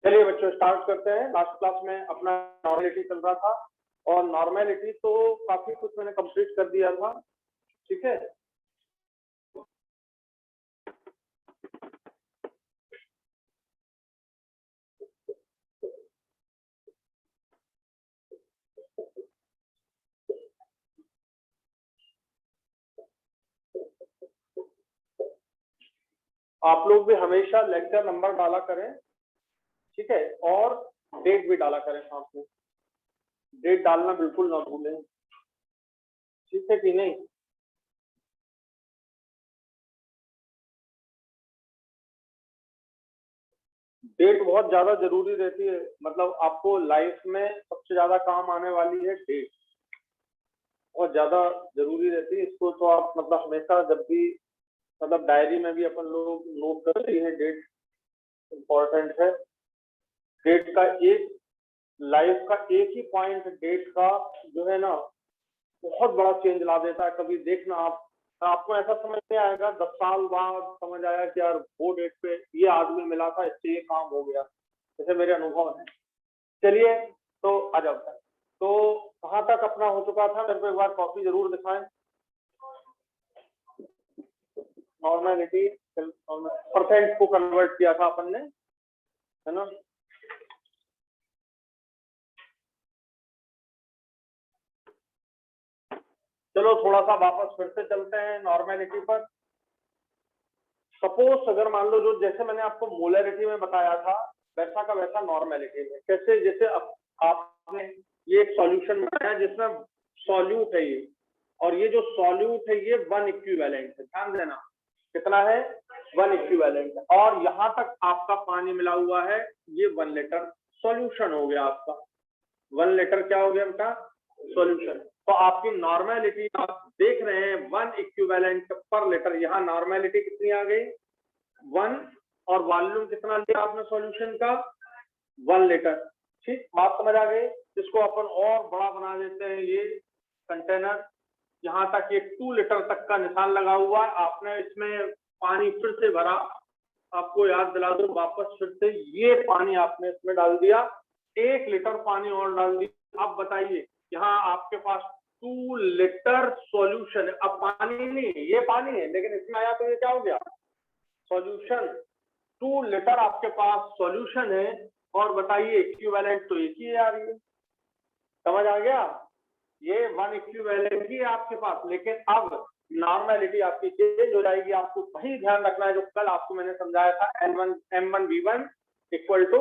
चलिए बच्चों स्टार्ट करते हैं। लास्ट क्लास में अपना नॉर्मेलिटी चल रहा था और नॉर्मेलिटी तो काफी कुछ मैंने कंप्लीट कर दिया था। ठीक है, आप लोग भी हमेशा लेक्चर नंबर डाला करें, ठीक है, और डेट भी डाला करें साथ में। डेट डालना बिल्कुल ना भूलें, ठीक है कि नहीं। डेट बहुत ज्यादा जरूरी रहती है, मतलब आपको लाइफ में सबसे ज्यादा काम आने वाली है डेट, बहुत ज्यादा जरूरी रहती है। इसको तो आप मतलब हमेशा जब भी मतलब डायरी में भी अपन लोग नोट करते हैं, डेट इम्पोर्टेंट है। डेट का एक लाइफ का एक ही पॉइंट डेट का जो है ना बहुत बड़ा चेंज ला देता है। कभी देखना आपको ऐसा समझ नहीं आएगा, 10 साल बाद समझ आया कि यार वो डेट पे ये आदमी मिला था, इससे ये काम हो गया, जैसे मेरे अनुभव है। चलिए तो आ जाता है। तो कहाँ तक अपना हो चुका था, मेरे को एक बार कॉपी जरूर दिखाएं। नॉर्मेलिटी परसेंट को कन्वर्ट किया था अपन ने, है ना। चलो थोड़ा सा वापस फिर से चलते हैं नॉर्मेलिटी पर। सपोज अगर मान लो जो जैसे मैंने आपको मोलरिटी में बताया था वैसा का वैसा नॉर्मेलिटी में, कैसे जैसे आपने ये एक सॉल्यूशन बनाया जिसमें सॉल्यूट है ये, और ये जो सॉल्यूट है ये 1 इक्विवेलेंट है। ध्यान देना कितना है, 1 इक्विवेलेंट है, और यहां तक आपका पानी मिला हुआ है, ये 1 लीटर सॉल्यूशन हो गया आपका। 1 लीटर क्या हो गया बेटा, सॉल्यूशन। तो आपकी नॉर्मेलिटी आप देख रहे हैं 1 इक्विवेलेंट पर लीटर। यहाँ नॉर्मेलिटी कितनी आ गई, 1, और वॉल्यूम कितना लिया आपने सॉल्यूशन का, 1 लीटर। ठीक, बात समझ आ गई। इसको अपन और बड़ा बना देते हैं, ये कंटेनर यहाँ तक ये 2 लीटर तक का निशान लगा हुआ है। आपने इसमें पानी फिर से भरा, आपको याद दिला दो वापस फिर से, ये पानी आपने इसमें डाल दिया, 1 लीटर पानी और डाल दिया। अब बताइए यहाँ आपके पास 2 लीटर सॉल्यूशन है। अब पानी नहीं, ये पानी है, लेकिन इसमें आया तो ये क्या हो गया, सॉल्यूशन। 2 लीटर आपके पास सॉल्यूशन है, और बताइए इक्विवेलेंट तो एक ही आ रही है। समझ आ गया, ये 1 इक्विवेलेंट ही आपके पास। लेकिन अब नॉर्मेलिटी आपकी चेंज हो जाएगी। आपको वही ध्यान रखना है जो कल आपको मैंने समझाया था, M1V1 इक्वल टू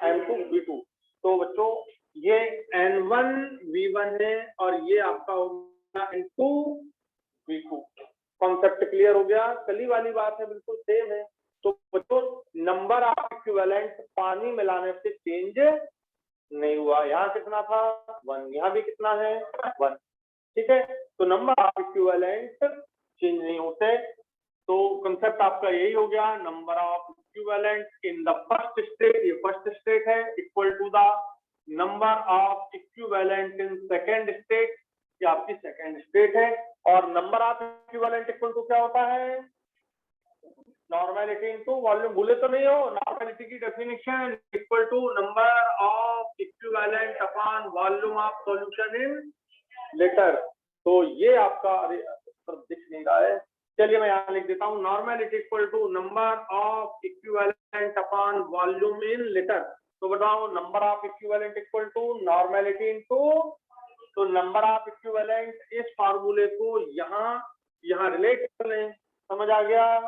M2V2। तो बच्चों ये N1V1 है और ये आपका हो गया N2V2। कॉन्सेप्ट क्लियर हो गया, कली वाली बात है, बिल्कुल सेम है। तो बच्चों नंबर ऑफ इक्विवेलेंट पानी मिलाने से चेंज नहीं हुआ। यहाँ कितना था, 1, यहाँ भी कितना है, 1। ठीक है, तो नंबर ऑफ इक्विवेलेंट चेंज नहीं होते। तो कंसेप्ट आपका यही हो गया, number of equivalent in the first state, ये फर्स्ट स्टेट है, equal to the number of equivalent in second state, ये आपकी सेकेंड स्टेट है। और number of equivalent equal to क्या होता है, नॉर्मेलिटी इनटू वॉल्यूम। भूले तो नहीं हो, नॉर्मेलिटी की definition equal to number of equivalent upon volume of solution in litre. तो ये आपका, अरे दिख नहीं रहा है, चलिए मैं यहाँ लिख देता हूँ, normality equal to number of equivalent upon volume in litre. तो बताओ number of equivalent equal to normality into, तो नंबर ऑफ इक्विवेलेंट इस फार्मूले को यहाँ रिलेट कर लें। समझ आ गया,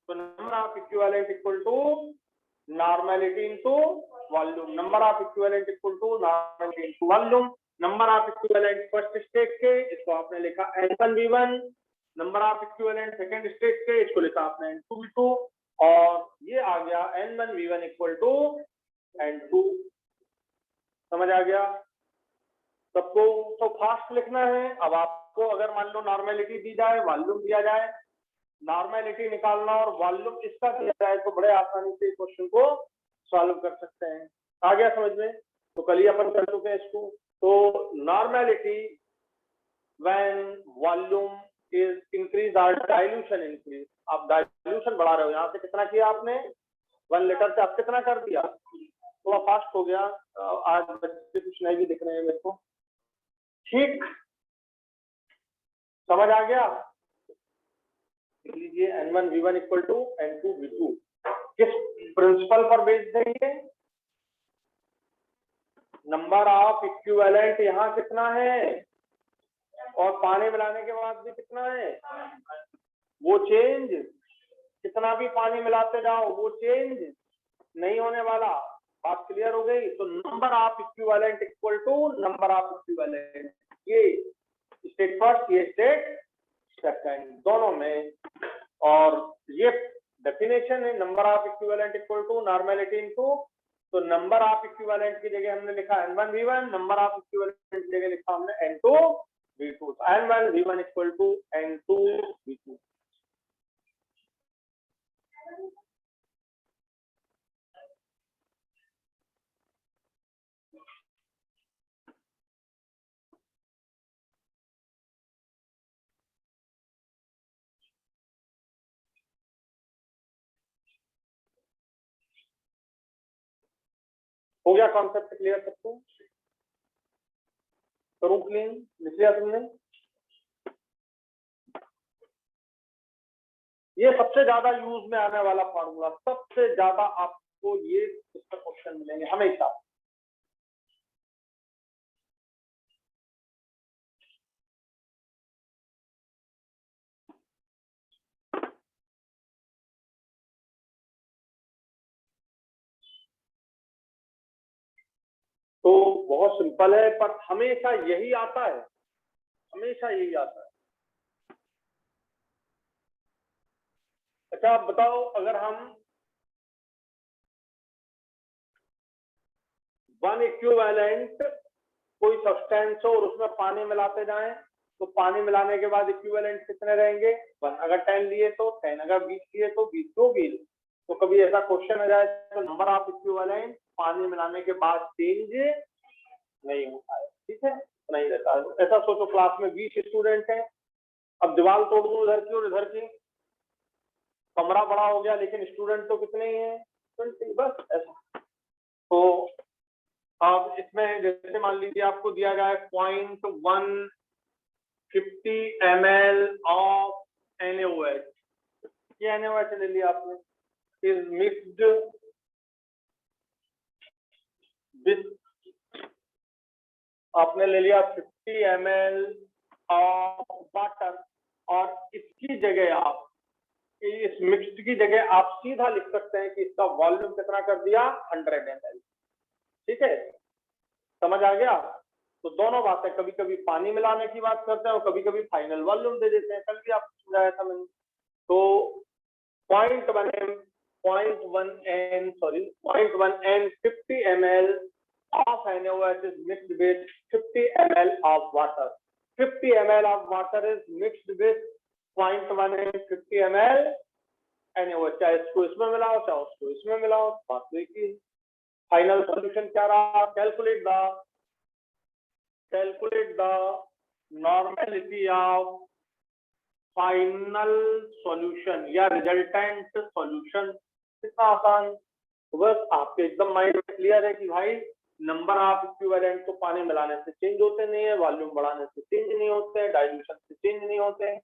तो number of equivalent equal to normality into volume, number of equivalent equal to normality into volume. Number of equivalent first state के, इसको आपने लिखा N1V1, number of equivalent second state के, इसको लिखा आपने N2V2, और ये आ गया N1V1 इक्वल टू N2। समझ आ गया सबको। तो फास्ट लिखना है। अब आपको अगर मान लो नॉर्मेलिटी दी जाए, वॉल्यूम दिया जाए, नॉर्मेलिटी निकालना और वॉल्यूम इसका दिया जाए, तो बड़े आसानी से क्वेश्चन को सॉल्व कर सकते हैं। आ गया समझ में, तो कल ही अपन कर चुके हैं इसको। तो normality when volume is increase और डाइल्यूशन इंक्रीज, आप डाइल्यूशन बढ़ा रहे हो, यहाँ से कितना किया आपने, 1 लीटर से आप कितना कर दिया, थोड़ा फास्ट हो गया, आज बच्चे कुछ नहीं भी दिख रहे हैं मेरे को। ठीक, समझ आ गया? लीजिए N1V1 इक्वल टू N2V2 किस प्रिंसिपल पर बेस्ड है ये? नंबर ऑफ इक्विवेलेंट यहाँ कितना है और पानी मिलाने के बाद भी कितना है, वो चेंज कितना भी पानी मिलाते जाओ वो चेंज नहीं होने वाला। बात क्लियर हो गई? तो number of equivalent equal to number of equivalent, ये स्टेट फर्स्ट ये स्टेट सेकंड दोनों में। और ये डेफिनेशन है number of equivalent equal to normality into, तो नंबर ऑफ इक्विवेलेंट की जगह हमने लिखा N1V1, नंबर ऑफ इक्विवेलेंट की जगह लिखा हमने N2V2, N1V1 equal to N2V2। हो गया कॉन्सेप्ट क्लियर सबको? करूं क्लीन? लिख लिया तुमने? ये सबसे ज्यादा यूज में आने वाला फॉर्मूला, सबसे ज्यादा आपको ये इसका क्वेश्चन मिलेंगे हमेशा। तो बहुत सिंपल है, पर हमेशा यही आता है, हमेशा यही आता है। अच्छा आप बताओ, अगर हम वन इक्विवेलेंट कोई सब्सटेंस हो और उसमें पानी मिलाते जाएं, तो पानी मिलाने के बाद इक्विवेलेंट कितने रहेंगे? 1। अगर 10 लिए तो 10, अगर 20 लिए तो 20, जो भी। तो कभी ऐसा क्वेश्चन आ जाए तो नंबर ऑफ इक्विवेलेंट पानी मिलाने के बाद चेंज नहीं होता है, ठीक है, नहीं रहता है। ऐसा सोचो क्लास में 20 स्टूडेंट हैं, अब दीवार तोड़ दूं इधर की और इधर की, कमरा बड़ा हो गया लेकिन स्टूडेंट तो कितने ही हैं? 20, बस ऐसा। तो अब इसमें जैसे मान लीजिए आपको दिया जाए 0.150 ml ऑफ NaOH, ये NaOH ले लिया आपने, इज मिक्स्ड विथ, आपने ले लिया 50 ml ऑफ वाटर, और इसकी जगह आप इस मिक्स्ड की जगह आप सीधा लिख सकते हैं कि इसका वॉल्यूम कितना कर दिया? 100 ml, ठीक है, समझ आ गया? तो दोनों बातें, कभी कभी पानी मिलाने की बात करते हैं और कभी कभी फाइनल वॉल्यूम दे देते हैं, कल भी आपको समझाया था मैंने। तो 0.1N 50 ml of NaOH is mixed with 50 ml of water. 50 ml of water is mixed with 0.1N 50 ml NaOH, चाहे इसको इसमें मिलाओ चाहे उसको इसमें मिलाओ, बात तो एक ही। फाइनल सॉल्यूशन क्या रहा? Calculate the normality of final solution या रिजल्टेंट सॉल्यूशन। कितना आसान, तो बस आपके एकदम माइंड में क्लियर है कि भाई नंबर ऑफ इक्विवेलेंट तो पानी मिलाने से चेंज होते नहीं है, वॉल्यूम बढ़ाने से चेंज नहीं होते, डाइल्यूशन से चेंज नहीं होते,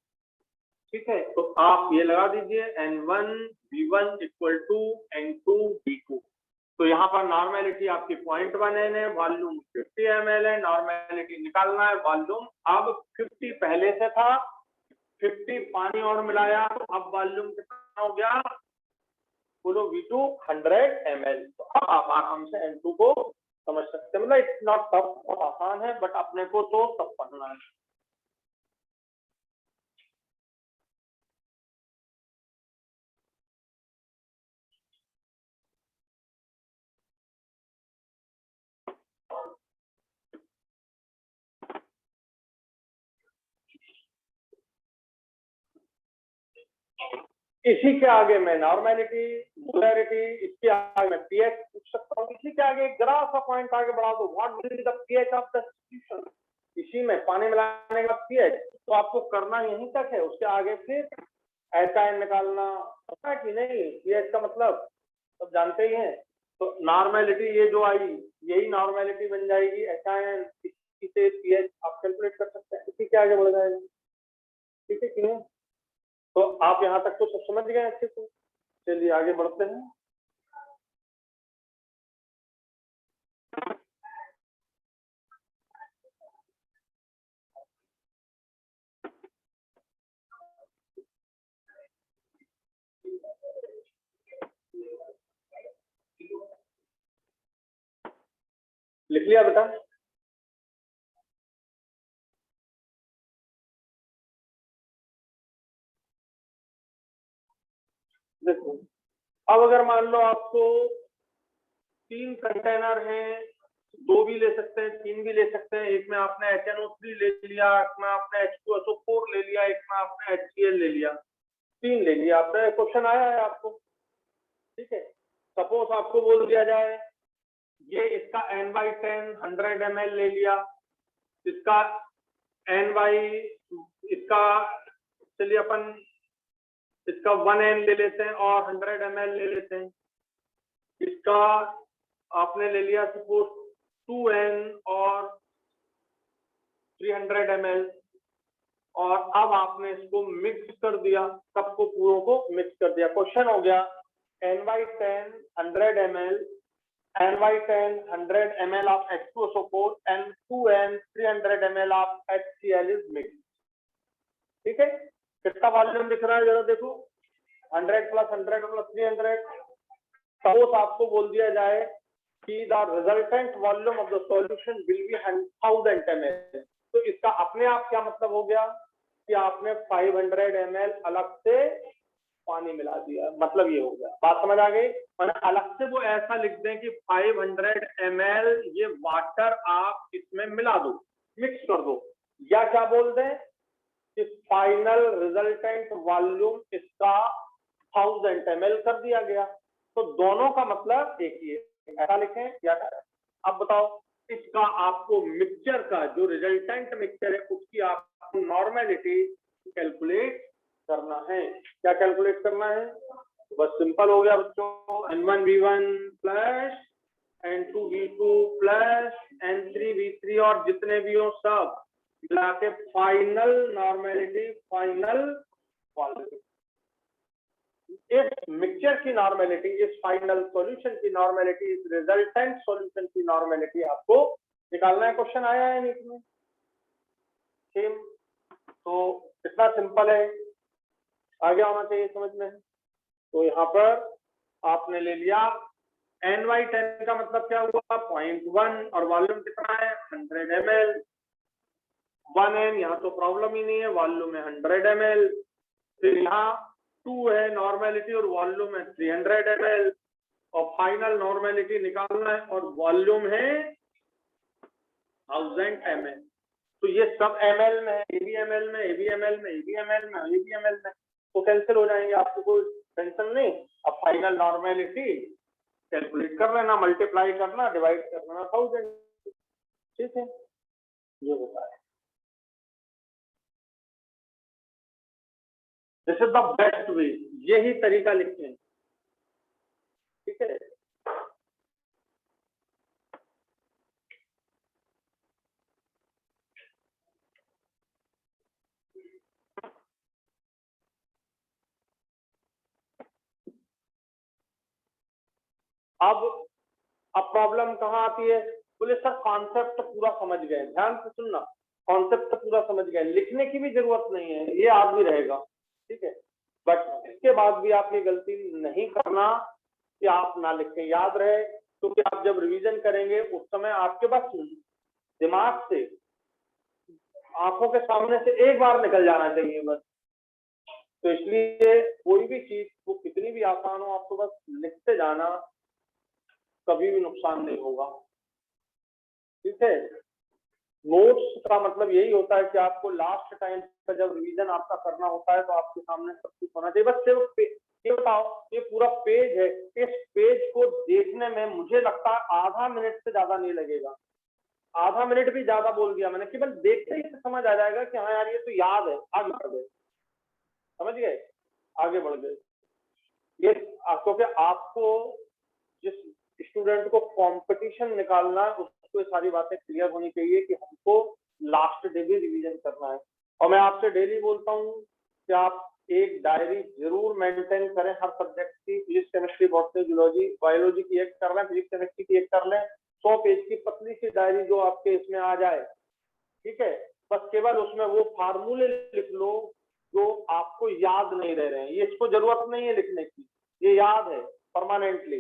ठीक है। तो आप ये लगा दीजिए N1V1 इक्वल टू N2V2। तो यहाँ पर नॉर्मेलिटी आपकी 0.1N है, वॉल्यूम 50 ml है, नॉर्मेलिटी निकालना है, वॉल्यूम अब 50 पहले से था, 50 पानी और मिलाया तो अब वॉल्यूम कितना हो गया? बोलो V2 100 ml। तो अब आप आराम से N2 को समझ सकते हैं, मतलब इट्स नॉट टफ, बहुत आसान है, बट अपने को तो सब पढ़ना है। इसी के आगे मैं नॉर्मेलिटी, मोलैरिटी, इसके आगे मैं पीएच पूछ सकता हूँ, इसी के आगे जरा सा पॉइंट आगे बढ़ा दो, what will be the pH of the solution. इसी में पानी मिलाने का पीएच, तो आपको करना यहीं तक है, उसके आगे फिर एचाइन निकालना, पता कि नहीं? पीएच का मतलब सब जानते ही हैं, तो नॉर्मेलिटी ये जो आई, यही नॉर्मेलिटी बन जाएगी HIN, इसे pH आप कैलकुलेट कर सकते हैं, इसी के आगे बढ़ जाएगा। ठीक है क्यों? तो आप यहाँ तक तो सब समझ गए अच्छे से। चलिए आगे बढ़ते हैं। लिख लिया बेटा? देखो, अब अगर मान लो आपको 3 कंटेनर हैं, 2 भी ले सकते हैं, 3 भी ले सकते हैं। एक में आपने HNO3 ले लिया, एक में आपने H2SO4 ले लिया, एक में आपने HCl ले लिया, 3 ले लिया आपने। क्वेश्चन आया है आपको, ठीक है। सपोज आपको बोल दिया जाए ये इसका N/10 100 ml ले लिया, इसका इसका चलिए अपन इसका 1N ले लेते हैं और 100 ml ले लेते हैं। इसका आपने ले लिया सपोज 2N और 300 ml, और अब आपने इसको मिक्स कर दिया, सबको पूरों को मिक्स कर दिया। क्वेश्चन हो गया N/10 100 ml, N/10 100 ml of H2SO4 and 2N 300 ml of HCl is mixed। ठीक है, कितना वॉल्यूम दिख रहा है जरा देखो, 100 + 100 + 300। सपोज आपको बोल दिया जाए कि the resultant volume of the solution will be 1000 ml, तो इसका अपने आप क्या मतलब हो गया कि आपने 500 ml अलग से पानी मिला दिया। मतलब ये हो गया, बात समझ आ गई? मैंने अलग से वो ऐसा लिख दें कि 500 ml ये वाटर आप इसमें मिला दो, मिक्स कर दो, या क्या बोल दें कि फाइनल रिजल्टेंट वॉल्यूम इसका 1000 ml कर दिया गया। तो दोनों का मतलब एक ही है, ऐसा लिखें या अब बताओ, इसका आपको मिक्सचर का जो रिजल्टेंट मिक्सचर है उसकी आपको नॉर्मेलिटी कैलकुलेट करना है। क्या कैलकुलेट करना है? बस सिंपल हो गया बच्चों, N1V1 plus N2V2 plus N3V3 और जितने भी हो सब मिला के फाइनल नॉर्मेलिटी, फाइनल वॉल्यूम। इस मिक्सचर की नॉर्मेलिटी, इस फाइनल सॉल्यूशन की नॉर्मेलिटी, इस रिजल्टेंट सॉल्यूशन की नॉर्मेलिटी आपको निकालना है। क्वेश्चन आया है नीट में सेम, तो इतना सिंपल है, आगे आना चाहिए समझ में। तो यहाँ पर आपने ले लिया N/10 का मतलब क्या हुआ 0.1 और वॉल्यूम कितना है 100 ml। 1N यहाँ तो प्रॉब्लम ही नहीं है, वॉल्यूम है 100 ml। फिर यहाँ 2 है नॉर्मेलिटी और वॉल्यूम है 300 ml, और फाइनल नॉर्मेलिटी निकालना है और वॉल्यूम है 1000 ml। तो ये सब ml में है, ये भी ml में, ये भी ml में, ये भी ml में, ये भी ml में, तो कैंसिल हो जाएंगे, आपको कोई टेंशन नहीं। अब फाइनल नॉर्मेलिटी कैलकुलेट कर लेना, मल्टीप्लाई करना, डिवाइड करना 1000। ठीक है, ये होता है। This is the best way, यही तरीका लिखते हैं। ठीक है, अब प्रॉब्लम कहाँ आती है? बोले सर कॉन्सेप्ट पूरा समझ गए, ध्यान से सुनना, कॉन्सेप्ट पूरा समझ गए, लिखने की भी जरूरत नहीं है, ये याद भी रहेगा। ठीक है, बट इसके बाद भी आप ये गलती नहीं करना कि आप ना लिखें, याद रहे, क्योंकि आप जब रिवीजन करेंगे उस समय आपके पास दिमाग से, आंखों के सामने से एक बार निकल जाना चाहिए बस। तो इसलिए कोई भी चीज वो कितनी भी आसान हो, आपको बस लिखते जाना, कभी भी नुकसान नहीं होगा। ठीक है, नोट्स का मतलब यही होता है कि आपको लास्ट टाइम का जब रिवीजन आपका करना होता है तो आपके सामने सब कुछ होना चाहिए। बस सिर्फ ये बताओ, ये पूरा पेज है, इस पेज को देखने में मुझे लगता है आधा मिनट से ज्यादा नहीं लगेगा। आधा मिनट भी ज्यादा बोल दिया मैंने, केवल देखते ही समझ आ जाएगा कि हाँ यार ये तो याद है, आगे बढ़ गए, समझ गए, आगे बढ़ गए। ये क्योंकि आपको जिस स्टूडेंट को कंपटीशन निकालना है उसको ये सारी बातें क्लियर होनी चाहिए कि हमको लास्ट डे भी रिवीजन करना है। और मैं आपसे डेली बोलता हूँ कि आप एक डायरी जरूर मेंटेन करें हर सब्जेक्ट की, physics chemistry botany zoology biology की एक कर लें, फिजिक्स केमिस्ट्री की एक कर लें, 100 पेज की पतली सी डायरी जो आपके इसमें आ जाए, ठीक है। बस केवल उसमें वो फार्मूले लिख लो जो आपको याद नहीं रह रहे हैं, ये इसको जरूरत नहीं है लिखने की, ये याद है परमानेंटली,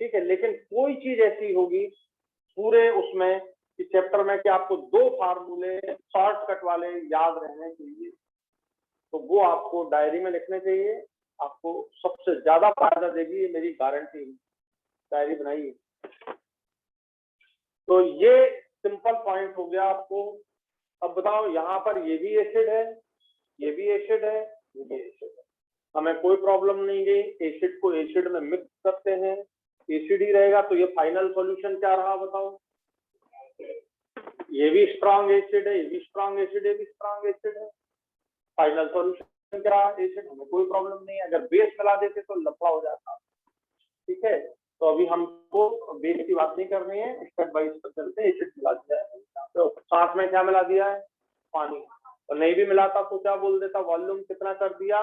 ठीक है। लेकिन कोई चीज ऐसी होगी पूरे उसमें कि चैप्टर में कि आपको 2 फार्मूले शॉर्टकट वाले याद रहने चाहिए, तो वो आपको डायरी में लिखने चाहिए, आपको सबसे ज्यादा फायदा देगी, ये मेरी गारंटी है। डायरी बनाइए। तो ये सिंपल पॉइंट हो गया आपको। अब बताओ यहाँ पर ये भी एसिड है, ये भी एसिड है, ये भी एसिड है, हमें कोई प्रॉब्लम नहीं है, एसिड को एसिड में मिक्स करते हैं, एसिड ही रहेगा, तो ये फाइनल सॉल्यूशन क्या रहा बताओ। ये भी स्ट्रॉन्ग एसिड है, ये भी स्ट्रॉन्ग एसिड है, ये भी स्ट्रॉन्ग एसिड है, फाइनल सॉल्यूशन क्या रहा एसिड, हमें कोई प्रॉब्लम नहीं है। अगर बेस मिला देते तो लफड़ा हो जाता, ठीक है। तो अभी हमको बेस की बात नहीं करनी है, स्टेप बाय स्टेप चलते हैं। एसिड मिला दिया है, तो साथ में क्या मिला दिया है, पानी, और नहीं भी मिलाता तो क्या बोल देता, वॉल्यूम कितना कर दिया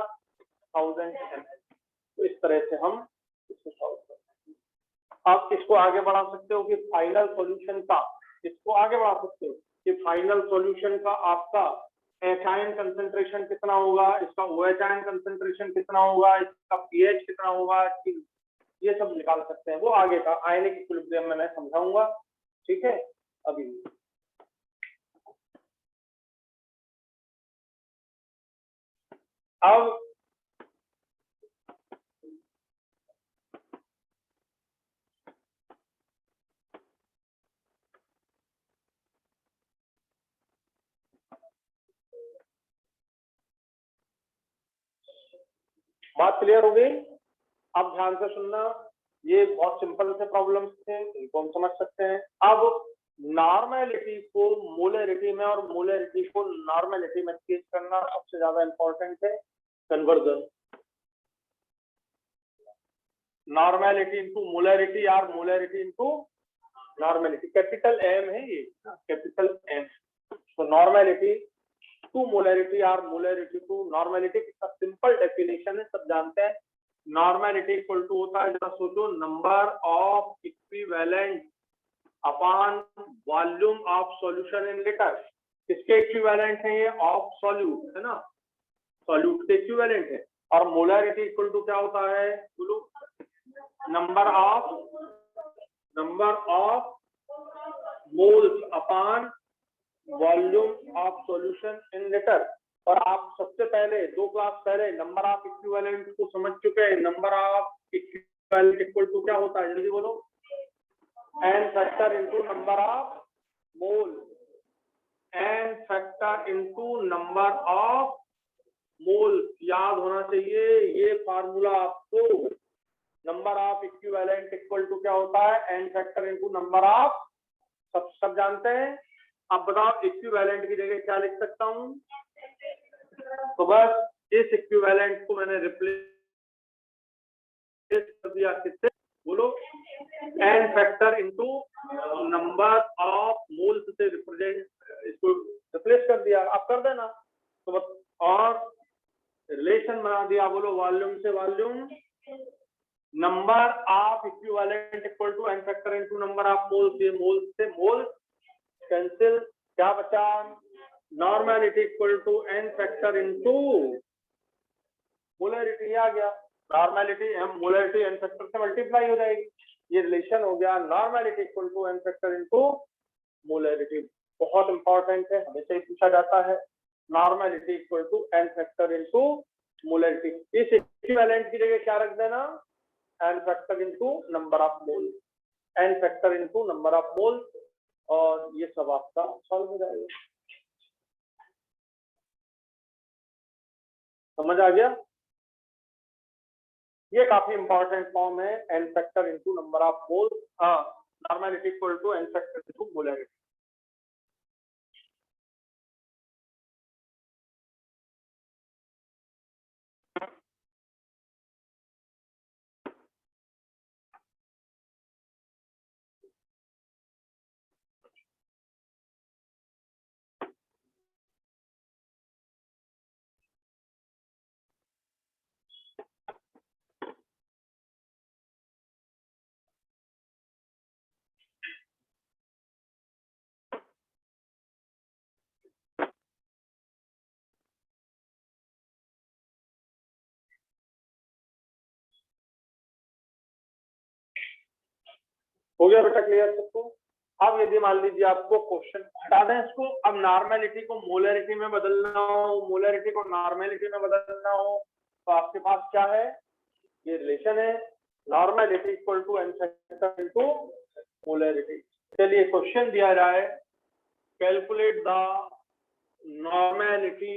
1000 ml। तो इस तरह से हम इसको सॉल्व करते हैं। आप इसको आगे बढ़ा सकते हो कि फाइनल सॉल्यूशन का, इसको आगे बढ़ा सकते हो कि फाइनल सॉल्यूशन का आपका एच आयन कंसेंट्रेशन कितना होगा, इसका OH आयन कंसेंट्रेशन कितना होगा, इसका pH कितना होगा, ये सब निकाल सकते हैं। वो आगे का आयनिक इक्विलिब्रियम में मैं समझाऊंगा, ठीक है। अभी अब बात क्लियर हो गई। अब ध्यान से सुनना, ये बहुत सिंपल से प्रॉब्लम्स थे, इनको हम समझ सकते हैं। अब नॉर्मेलिटी को मोलरिटी में और मोलरिटी को नॉर्मेलिटी में चेंज करना सबसे ज्यादा इंपॉर्टेंट है। कन्वर्जन, नॉर्मेलिटी इनटू मोलरिटी और molarity into normality, capital M है ये, कैपिटल एम। तो नॉर्मेलिटी टू मोलरिटी और मोलरिटी टू नॉर्मेलिटी का सिंपल डेफिनेशन है, सब जानते हैं। नॉर्मेलिटी इक्वल टू होता है, जरा सोचो, number of equivalent upon volume of solution in litre. किसके इक्विवेलेंट है ये, ऑफ सॉल्यूट है ना, सॉल्यूट के इक्विवेलेंट है। और मोलरिटी इक्वल टू क्या होता है, बोलो, number of moles upon volume of solution in litre. और आप सबसे पहले 2 क्लास पहले नंबर ऑफ इक्विवेलेंट को समझ चुके हैं। Number of equivalent equal to क्या होता है, जल्दी बोलो, n factor into number of mole, n factor into number of mole. याद होना चाहिए ये फार्मूला आपको। Number of equivalent equal to क्या होता है, n factor into number of, सब जानते हैं। अब बताओ इक्विवेलेंट की जगह क्या लिख सकता हूं, तो बस इस इक्विवेलेंट को मैंने रिप्लेस कर दिया किससे, बोलो, n factor into number of moles से रिप्रेजेंट, इसको रिप्लेस कर दिया, आप कर देना तो बस। और रिलेशन बना दिया, बोलो, वॉल्यूम से volume, number of equivalent equal to n factor into number of moles, ये मोल्स से मोल कैंसिल, क्या बचा, normality equal to n factor into molarity, आ गया नॉर्मेलिटी, मोलरिटी n फैक्टर से मल्टीप्लाई हो जाएगी, ये रिलेशन हो गया। Normality equal to n factor into molarity, बहुत इंपॉर्टेंट है, हमेशा ही पूछा जाता है। Normality equal to n factor into molarity. इस इक्विवेलेंट की जगह क्या रख देना, n factor into number of mole, n factor into number of मोल, और ये सब आपका सॉल्व हो जाएगा। समझ आ गया, ये काफी इंपॉर्टेंट फॉर्म है, n factor into number of mole, normality equal to n factor into molarity. हो गया बेटा क्लियर सबको? अब यदि मान लीजिए आपको क्वेश्चन हटाना है इसको, अब नॉर्मेलिटी को मोलरिटी में बदलना हो, मोलरिटी को नॉर्मेलिटी में बदलना हो, तो आपके पास क्या है, ये रिलेशन है, normality equal to N factor into molarity. चलिए क्वेश्चन दिया जाए, calculate the normality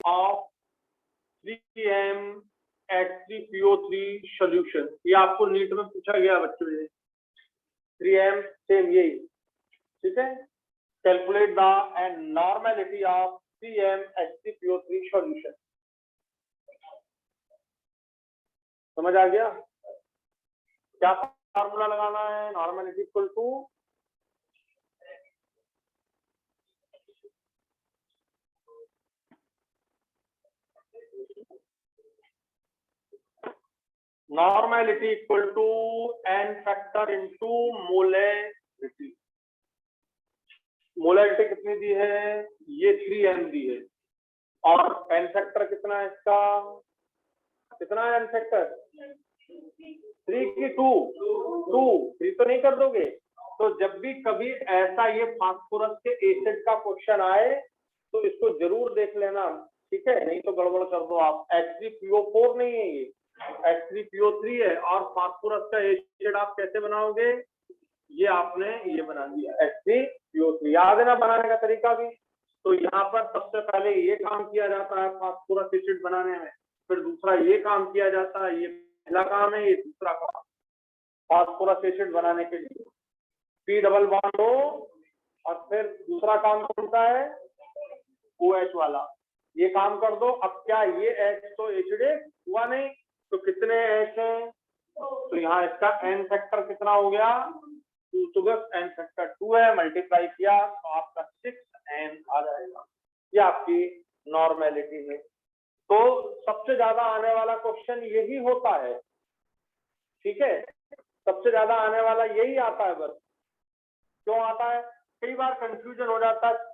of 3m H3PO3 solution. ये आपको नीट में पूछा गया बच्चों, ये 3m सेम यही, ठीक है। Calculate the normality of 3m H3PO3 solution. समझ आ गया? क्या फार्मूला लगाना है? Normality equal to normality equal to N factor into molarity. Molarity कितनी दी है? ये 3m दी है, और एन फैक्टर कितना है इसका? कितना है एन फैक्टर? 3 की 2 3 तो नहीं कर दोगे? तो जब भी कभी ऐसा ये फास्फोरस के एसिड का क्वेश्चन आए तो इसको जरूर देख लेना, ठीक है, नहीं तो गड़बड़ कर दो आप। H3PO4 नहीं है ये, H3PO3 है, और फास्फोरस का एसिड आप कैसे बनाओगे? ये आपने ये बना दिया H3PO3। याद है ना बनाने का तरीका भी? तो यहाँ पर सबसे पहले ये काम किया जाता है फास्फोरस एसिड बनाने में, फिर दूसरा ये काम किया जाता है, ये पहला काम है, ये दूसरा काम फास्फोरस एसिड बनाने के लिए P डबल बॉन्ड हो, और फिर दूसरा काम कौन सा है? OH वाला। ये काम कर दो। अब क्या ये H तो एसिडिक हुआ नहीं, तो कितने H हैं? तो यहाँ इसका एन फैक्टर कितना हो गया? 2 तो बस एन फैक्टर 2 है, मल्टीप्लाई किया तो आपका 6n आ जाएगा। ये आपकी नॉर्मेलिटी है। तो सबसे ज्यादा आने वाला क्वेश्चन यही होता है, ठीक है, सबसे ज्यादा आने वाला यही आता है। बस क्यों आता है? कई बार कंफ्यूजन हो जाता है,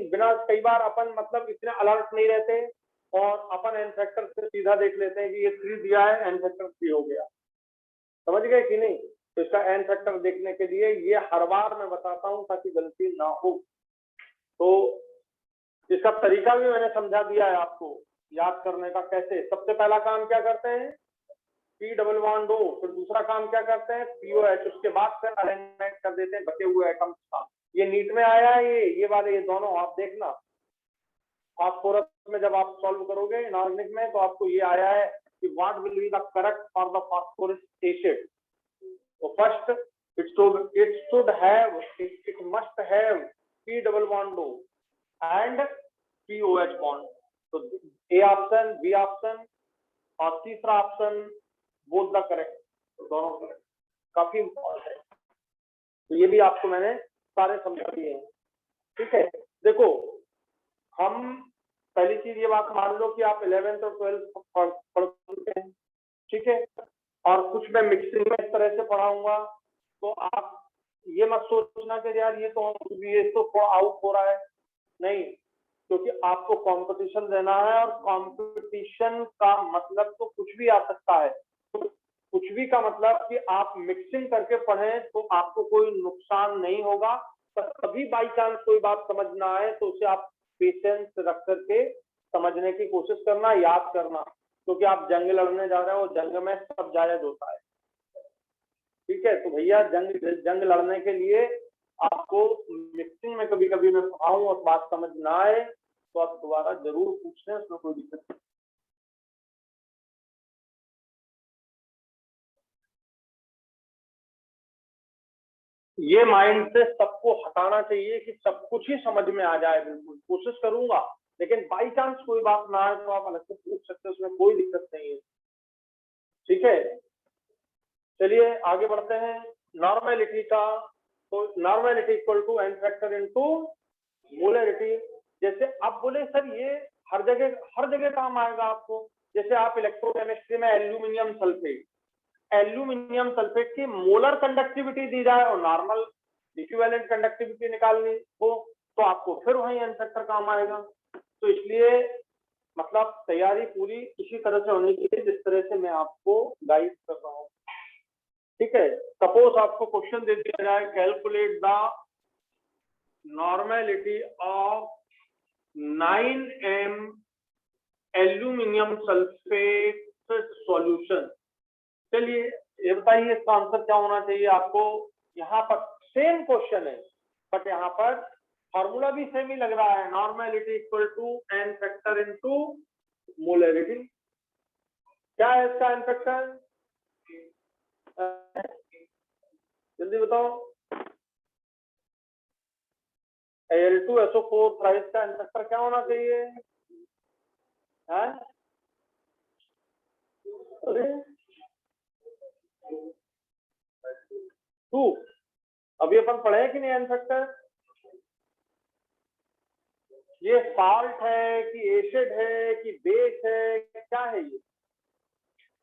बिना कई बार अपन मतलब इतने अलर्ट नहीं रहते, और अपन एन फैक्टर से सीधा देख लेते हैं कि ये 3 दिया है, एन फैक्टर 3 हो गया। समझ गए कि नहीं? तो इसका एन फैक्टर देखने के लिए ये हर बार मैं बताता हूं ताकि गलती ना हो। तो इसका तरीका भी मैंने समझा दिया है आपको याद करने का कैसे। सबसे पहला काम क्या करते हैं? P डबल बॉन्ड दो, फिर दूसरा काम क्या करते हैं? POH, उसके बाद फिर अरेंजमेंट कर देते हैं बचे हुए एटम्स का। ये नीट में आया है, ये वाले, ये दोनों आप देखना फास्फोरस में जब आप सॉल्व करोगे इनऑर्गेनिक में, तो आपको ये आया है कि what will be the correct for the phosphorous acid. तो first it must have P double bond दो एंड POH बॉन्ड। तो A ऑप्शन, B ऑप्शन और तीसरा ऑप्शन बोथ द करेक्ट, तो दोनों करेक्ट। काफी इंपॉर्टेंट है, तो ये भी आपको मैंने सारे समझा दिए हैं, ठीक है। देखो, हम पहली चीज ये बात मान लो कि आप 11th और 12th पढ़ चुके हैं, ठीक है, और कुछ मैं मिक्सिंग में इस तरह से पढ़ाऊंगा, तो आप ये मत सोचना कि यार ये तो आउट हो रहा है, नहीं, क्योंकि आपको कंपटीशन देना है, और कंपटीशन का मतलब तो कुछ भी आ सकता है। तो कुछ भी का मतलब कि आप मिक्सिंग करके पढ़ें तो आपको कोई नुकसान नहीं होगा। पर कभी बाई चांस कोई बात समझ ना आए तो उसे आप पेशेंस रख करके समझने की कोशिश करना, याद करना, क्योंकि आप जंग लड़ने जा रहे हो, जंग में सब जायज होता है, ठीक है। तो भैया जंग लड़ने के लिए आपको मिक्सिंग में कभी कभी मैं पढ़ाऊं और बात समझ ना आए तो आप दोबारा जरूर पूछ लें, उसमें कोई दिक्कत नहीं। ये माइंड से सबको हटाना चाहिए कि सब कुछ ही समझ में आ जाए। बिल्कुल कोशिश करूंगा, लेकिन बाई चांस कोई बात ना आए तो आप अलग से पूछ सकते हैं, उसमें कोई दिक्कत नहीं है, ठीक है। चलिए आगे बढ़ते हैं। नॉर्मेलिटी का, तो normality equal to N factor into molarity. जैसे आप बोले सर ये हर जगह काम आएगा आपको, जैसे आप इलेक्ट्रोकेमिस्ट्री में एल्यूमिनियम सल्फेट की मोलर कंडक्टिविटी दी जाए और नॉर्मल इक्विवेलेंट कंडक्टिविटी निकालनी हो, तो आपको फिर वही एन फैक्टर काम आएगा। तो इसलिए मतलब तैयारी पूरी इसी तरह से होनी चाहिए जिस तरह से मैं आपको गाइड कर रहा हूँ, ठीक है। सपोज आपको क्वेश्चन दे दिया जाए, calculate the normality of 9m aluminium sulphate solution. चलिए ये बताइए इसका आंसर क्या होना चाहिए आपको। यहाँ पर सेम क्वेश्चन है बट यहाँ पर फॉर्मूला भी सेम ही लग रहा है, normality equal to N factor into molarity. क्या है इसका एन फैक्टर, जल्दी बताओ। Al2SO4 थ्राइस का एन फैक्टर क्या होना चाहिए, है? अरे 2। अभी अपन पढ़े कि नहीं एन फैक्टर? ये सॉल्ट है कि एसिड है कि बेस है, क्या है ये?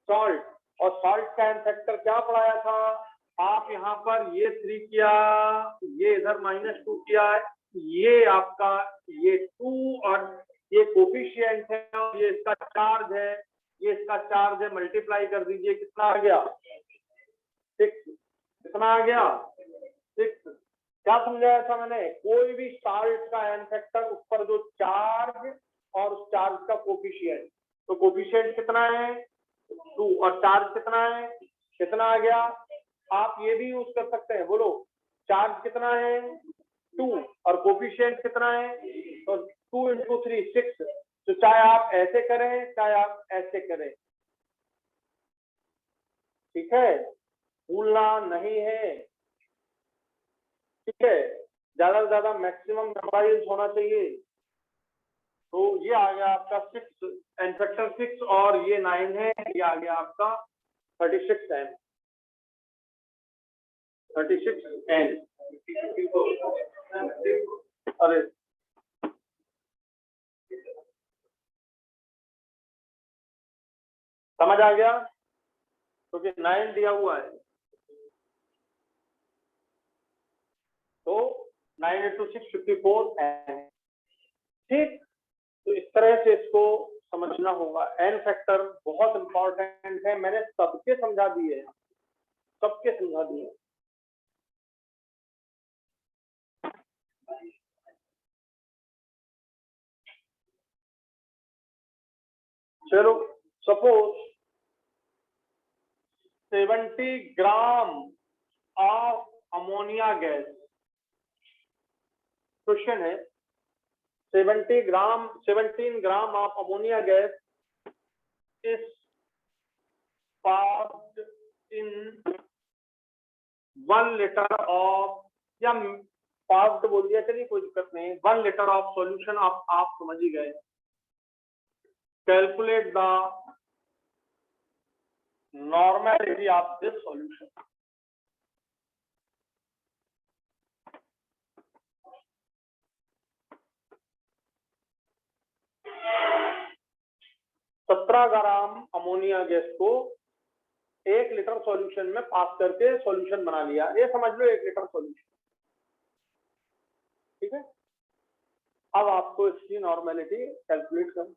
सॉल्ट। और सॉल्ट का एन फैक्टर क्या पढ़ाया था आप, यहाँ पर ये 3 किया, ये इधर -2 किया, ये आपका ये 2 और ये कोफिशिएंट है और ये इसका चार्ज है, ये इसका चार्ज है, मल्टीप्लाई कर दीजिए, कितना आ गया 6। कितना आ गया 6। क्या समझाया था मैंने, कोई भी सॉल्ट का एन फैक्टर उस पर जो चार्ज और उस चार्ज का कोफिशिएंट, तो कोफिशिएंट कितना है 2 और चार्ज कितना है, कितना आ गया। आप ये भी यूज कर सकते हैं, बोलो चार्ज कितना है 2 और कोफिशिएंट कितना है, तो 2 × 3 6। तो चाहे आप ऐसे करें चाहे आप ऐसे करें, ठीक है, भूलना नहीं है, ठीक है। ज्यादा से ज्यादा मैक्सिमम मेमोराइज होना चाहिए। तो ये आ गया आपका 6 एन फैक्टर 6 और ये 9 है, ये आ गया आपका 36 एन, 36 एन। अरे समझ आ गया, क्योंकि 9 दिया हुआ है, तो 9 × 6 54 एन, ठीक। तो इस तरह से इसको समझना होगा। एन फैक्टर बहुत इंपॉर्टेंट है, मैंने सबके समझा दिए, सबके समझा दिए। चलो suppose 70 gram of ammonia gas, question है 17 gram of ammonia gas is passed in 1 litre of, या पास्ड बोल दिया, चलिए कोई दिक्कत नहीं, 1 लीटर ऑफ सॉल्यूशन, आप समझ ही गए। Calculate the normality of this solution. सत्रह ग्राम अमोनिया गैस को 1 लीटर सॉल्यूशन में पास करके सॉल्यूशन बना लिया, ये समझ लो 1 लीटर सॉल्यूशन, ठीक है। अब आपको इसकी नॉर्मेलिटी कैलकुलेट करना,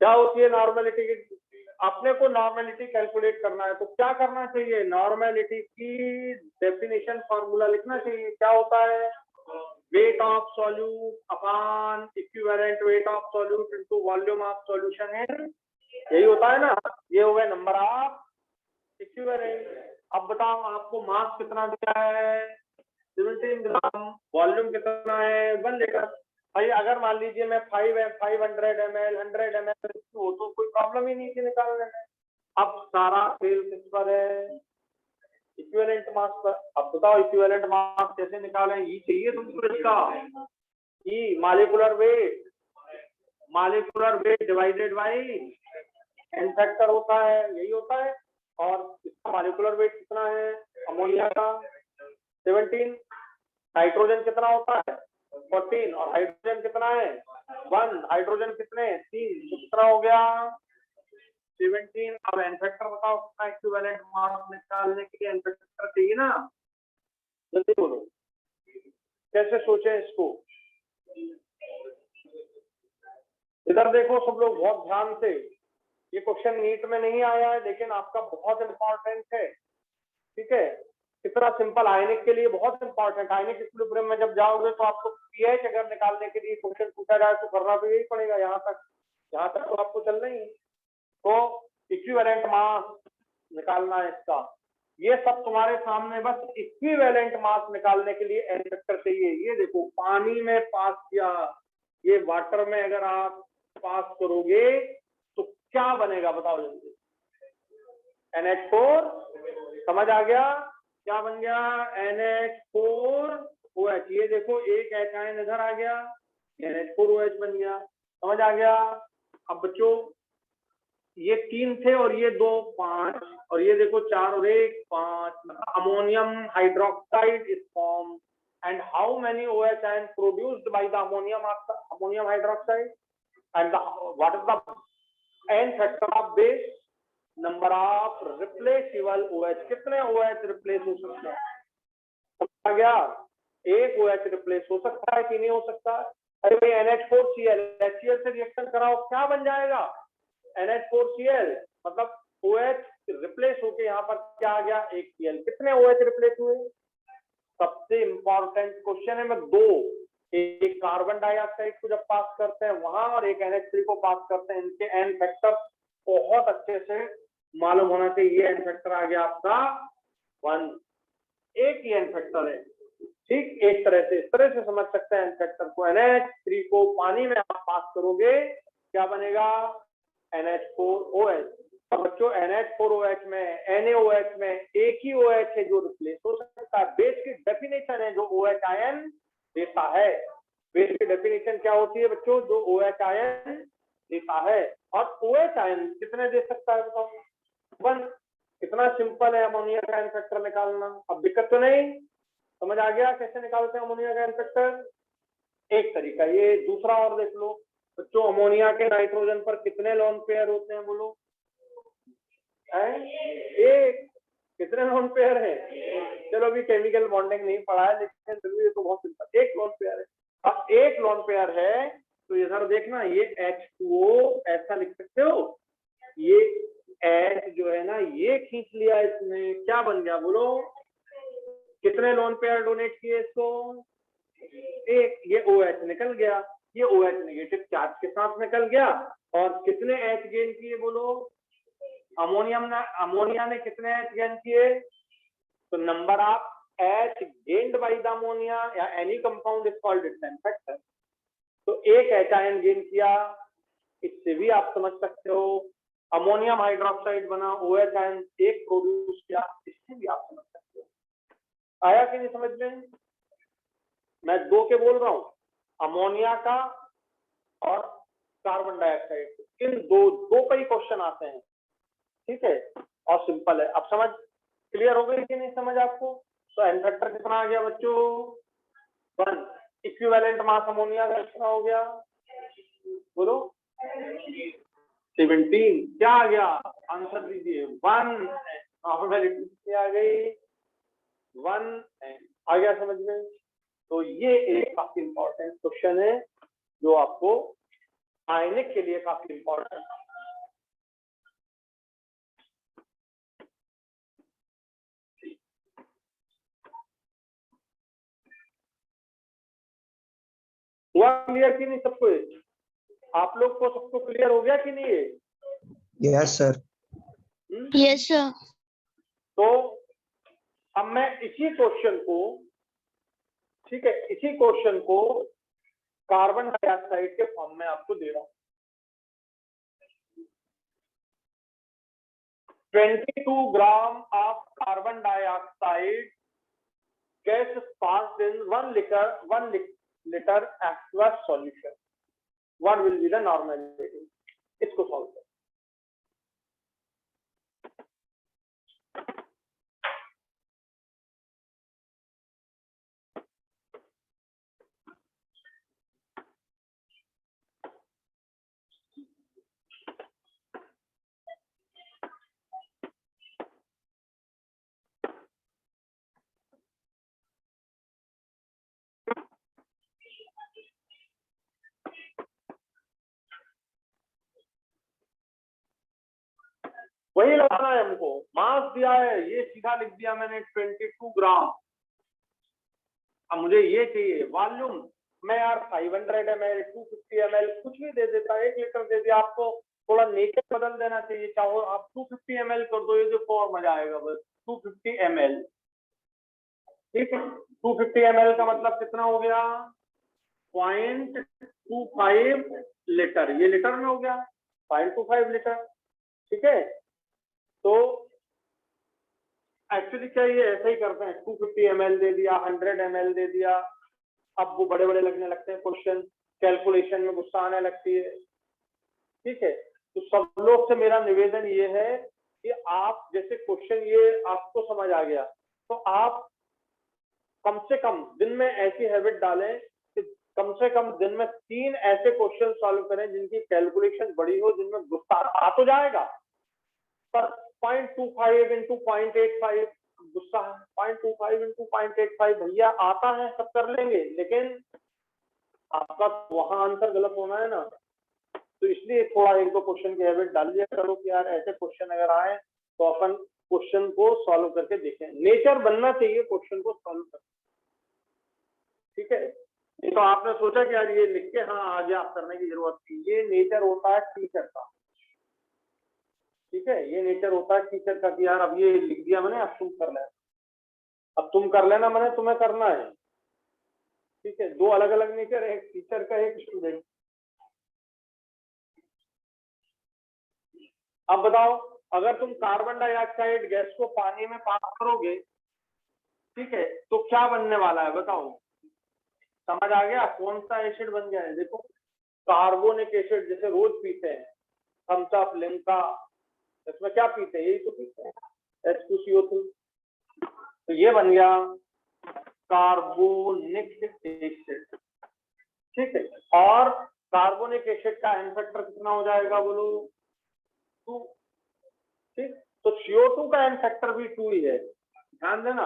क्या होती है नॉर्मेलिटी की, अपने को नॉर्मेलिटी कैलकुलेट करना है तो क्या करना चाहिए, नॉर्मेलिटी की डेफिनेशन फॉर्मूला लिखना चाहिए। क्या होता है, wait of solute upon equivalent weight of solute into volume of solution है, यही होता है ना। ये हो गया नंबर ऑफ इक्विवेलेंट। अब बताओ आपको मास कितना दिया है 17 ग्राम, वॉल्यूम कितना है 1 लीटर। भाई अगर मान लीजिए मैं 500 ml 100 ml हो तो कोई प्रॉब्लम ही नहीं थी निकालने में। अब सारा फेल किस पर है, इक्विवेलेंट मास पर। अब बताओ इक्विवेलेंट मास कैसे निकालें, ये चाहिए तुमको इसका, ई molecular weight divided by n factor होता है, यही होता है। और इसका मालिकुलर वेट कितना है अमोनिया का 17, नाइट्रोजन कितना होता है 14 और हाइड्रोजन कितना है 1, हाइड्रोजन कितने 3, तो कितना हो गया 17। अब एन फैक्टर बताओ कितना इक्विवेलेंट मास निकालने के लिए एन फैक्टर चाहिए ना, जल्दी बोलो कैसे सोचे इसको। इधर देखो सब लोग बहुत ध्यान से, ये क्वेश्चन नीट में नहीं आया है लेकिन आपका बहुत इंपॉर्टेंट है, ठीक है। कितना सिंपल, आयनिक के लिए बहुत इंपॉर्टेंट। आयनिक इक्विलिब्रियम में जब जाओगे तो आपको पीएच अगर निकालने के लिए क्वेश्चन पूछा जाए तो करना तो यही पड़ेगा। यहाँ तक तो आपको चलना ही है। तो इक्विवेलेंट मास निकालना है इसका, ये सब तुम्हारे सामने। बस इक्विवेलेंट मास निकालने के लिए एन फैक्टर चाहिए। ये देखो पानी में पास किया, ये वाटर में अगर आप पास करोगे तो क्या बनेगा बताओ जल्दी। NH4, समझ आ गया क्या बन गया? NH4OH। ये देखो एक H आयन इधर आ गया, NH4OH बन गया, समझ आ गया। अब बच्चों ये 3 थे और ये 2 5, और ये देखो 4 और 1 5, ammonium hydroxide is form. And how many OH ion produced by the ammonium hydroxide, and what is the N factor of base, number of replaceable OH। कितने OH रिप्लेस हो सकते हैं? समझ गया? एक OH रिप्लेस हो सकता है कि नहीं हो सकता? अरे भाई NH4Cl, HCl से रिएक्शन कराओ क्या बन जाएगा? NH4Cl, मतलब OH रिप्लेस होके यहाँ पर क्या आ गया? एक Cl। कितने OH रिप्लेस हुए? सबसे इंपॉर्टेंट क्वेश्चन है। मैं 2, एक कार्बन डाइऑक्साइड को जब पास करते हैं वहां और एक NH3 को पास करते हैं, इनके एन फैक्टर बहुत अच्छे से मालूम होना चाहिए। ये एन फैक्टर आ गया आपका 1, एक ही एन फैक्टर है, ठीक। एक तरह से, इस तरह से समझ सकते हैं एन फैक्टर को। NH3 को पानी में आप पास करोगे क्या बनेगा? NH4OH। बच्चों NH4OH में, NaOH में एक ही OH है जो रिप्लेस हो सकता है। बेस की डेफिनेशन है जो OH आयन देता है। बेस की डेफिनेशन क्या होती है बच्चों? जो OH आयन देता है। और OH आयन कितने दे सकता है बताओ? 1। कितना सिंपल है अमोनिया का एन फैक्टर निकालना, अब दिक्कत तो नहीं। समझ आ गया कैसे निकालते हैं अमोनिया का एन फैक्टर? एक तरीका ये। दूसरा और देख लो बच्चों, अमोनिया के नाइट्रोजन पर कितने लोन पेयर होते हैं बोलो? एक। कितने लोन पेयर है? चलो अभी केमिकल बॉन्डिंग नहीं पढ़ा है लेकिन फिर ये तो बहुत सिंपल, एक लोन पेयर है। अब एक लोन पेयर है तो इधर देखना, ये H2O ऐसा लिख सकते हो, ये H जो है ना ये खींच लिया इसने, क्या बन गया बोलो? कितने लोन पेयर डोनेट किए इसको? एक। ये OH निकल गया, ये OH नेगेटिव चार्ज के साथ निकल गया। और कितने H गेन किए बोलो? अमोनिया ने कितने H गेन किए? तो number of H gained by the ammonia या any compound is called its n factor. तो एक H आयन गेन किया, इससे भी आप समझ सकते हो। अमोनियम हाइड्रोक्साइड बना, OH आयन एक प्रोड्यूस किया, इससे भी आप समझ सकते हो। आया कि नहीं समझ में? मैं 2 के बोल रहा हूं, अमोनिया का और कार्बन डाइऑक्साइड, इन दो पे ही क्वेश्चन आते हैं, ठीक है। और सिंपल है। अब समझ क्लियर हो गई कि नहीं समझ आपको? तो एन फैक्टर कितना आ गया बच्चों? 1। इक्विवेलेंट मास अमोनिया का कितना हो गया बोलो? 17। क्या आ गया? आंसर दीजिए। 1 आ गई, 1 आ गया, समझ में? तो ये एक काफी इंपॉर्टेंट क्वेश्चन है जो आपको आयनिक के लिए काफी इंपॉर्टेंट है। हुआ क्लियर कि नहीं सबको? आप लोग को सबको क्लियर हो गया कि नहीं? Yes sir. Yes sir. तो अब मैं इसी क्वेश्चन को, ठीक है, इसी क्वेश्चन को कार्बन डाइऑक्साइड के फॉर्म में आपको दे रहा हूं। 22 gram of carbon dioxide gas passed in 1 liter aqueous solution. What will be the normality? इसको सॉल्व करो। बताना है हमको, मास दिया है, ये सीधा लिख दिया मैंने 22 ग्राम। अब मुझे ये चाहिए वॉल्यूम, मैं यार 500 ml 250 ml कुछ भी दे देता, 1 लीटर दे दिया, आपको थोड़ा नेचर बदल देना चाहिए, चाहो आप 250 ml कर दो, ये देखो और मजा आएगा, बस 250 ml। ठीक है, 250 ml का मतलब कितना हो गया, 0.25 लीटर, ये लीटर में हो गया 0.25 लीटर। ठीक है, तो एक्चुअली क्या ये ऐसा ही करते हैं, 250 ml दे दिया, 100 ml दे दिया, अब वो बड़े बड़े लगने लगते हैं क्वेश्चन, कैलकुलेशन में गुस्सा आने लगती है। ठीक है, तो सब लोग से मेरा निवेदन ये है कि आप जैसे क्वेश्चन ये आपको समझ आ गया, तो आप कम से कम दिन में ऐसी हैबिट डालें कि कम से कम दिन में 3 ऐसे क्वेश्चन सॉल्व करें जिनकी कैलकुलेशन बड़ी हो, जिनमें गुस्सा आ तो जाएगा, पर 0.25 इंटू 0.85 गुस्सा है, 0.25 इंटू 0.85 भैया आता है, सब कर लेंगे, लेकिन आपका वहां आंसर गलत होना है ना, तो इसलिए थोड़ा 1-2 क्वेश्चन की हैबिट डाल लिया करो कि यार ऐसे क्वेश्चन अगर आए तो अपन क्वेश्चन को सॉल्व करके देखें, नेचर बनना चाहिए क्वेश्चन को सॉल्व करके। ठीक है, नहीं तो आपने सोचा कि यार ये लिख के हाँ आगे आप करने की जरूरत थी, ये नेचर होता है टीचर का। ठीक है, ये नेचर होता है टीचर का कि यार अब ये लिख दिया मैंने, अब तुम कर लेना, अब तुम कर लेना मैंने, तुम्हें करना है। ठीक है, 2 अलग अलग नेचर है, एक टीचर का एक स्टूडेंट। अब बताओ, अगर तुम कार्बन डाइऑक्साइड गैस को पानी में पास करोगे, ठीक है, तो क्या बनने वाला है बताओ, समझ आ गया कौन सा एसिड बन गया है? देखो, कार्बोनिक एसिड, जैसे रोज पीते हैं थम्स अप, लिम्का, इसमें क्या पीते हैं, यही तो पीते हैं, H2CO2, तो ये बन गया कार्बोनिक एसिड। ठीक है, और कार्बोनिक एसिड का एन फैक्टर कितना हो जाएगा बोलो, 2। ठीक, तो CO2 का एन फैक्टर भी 2 ही है, ध्यान देना,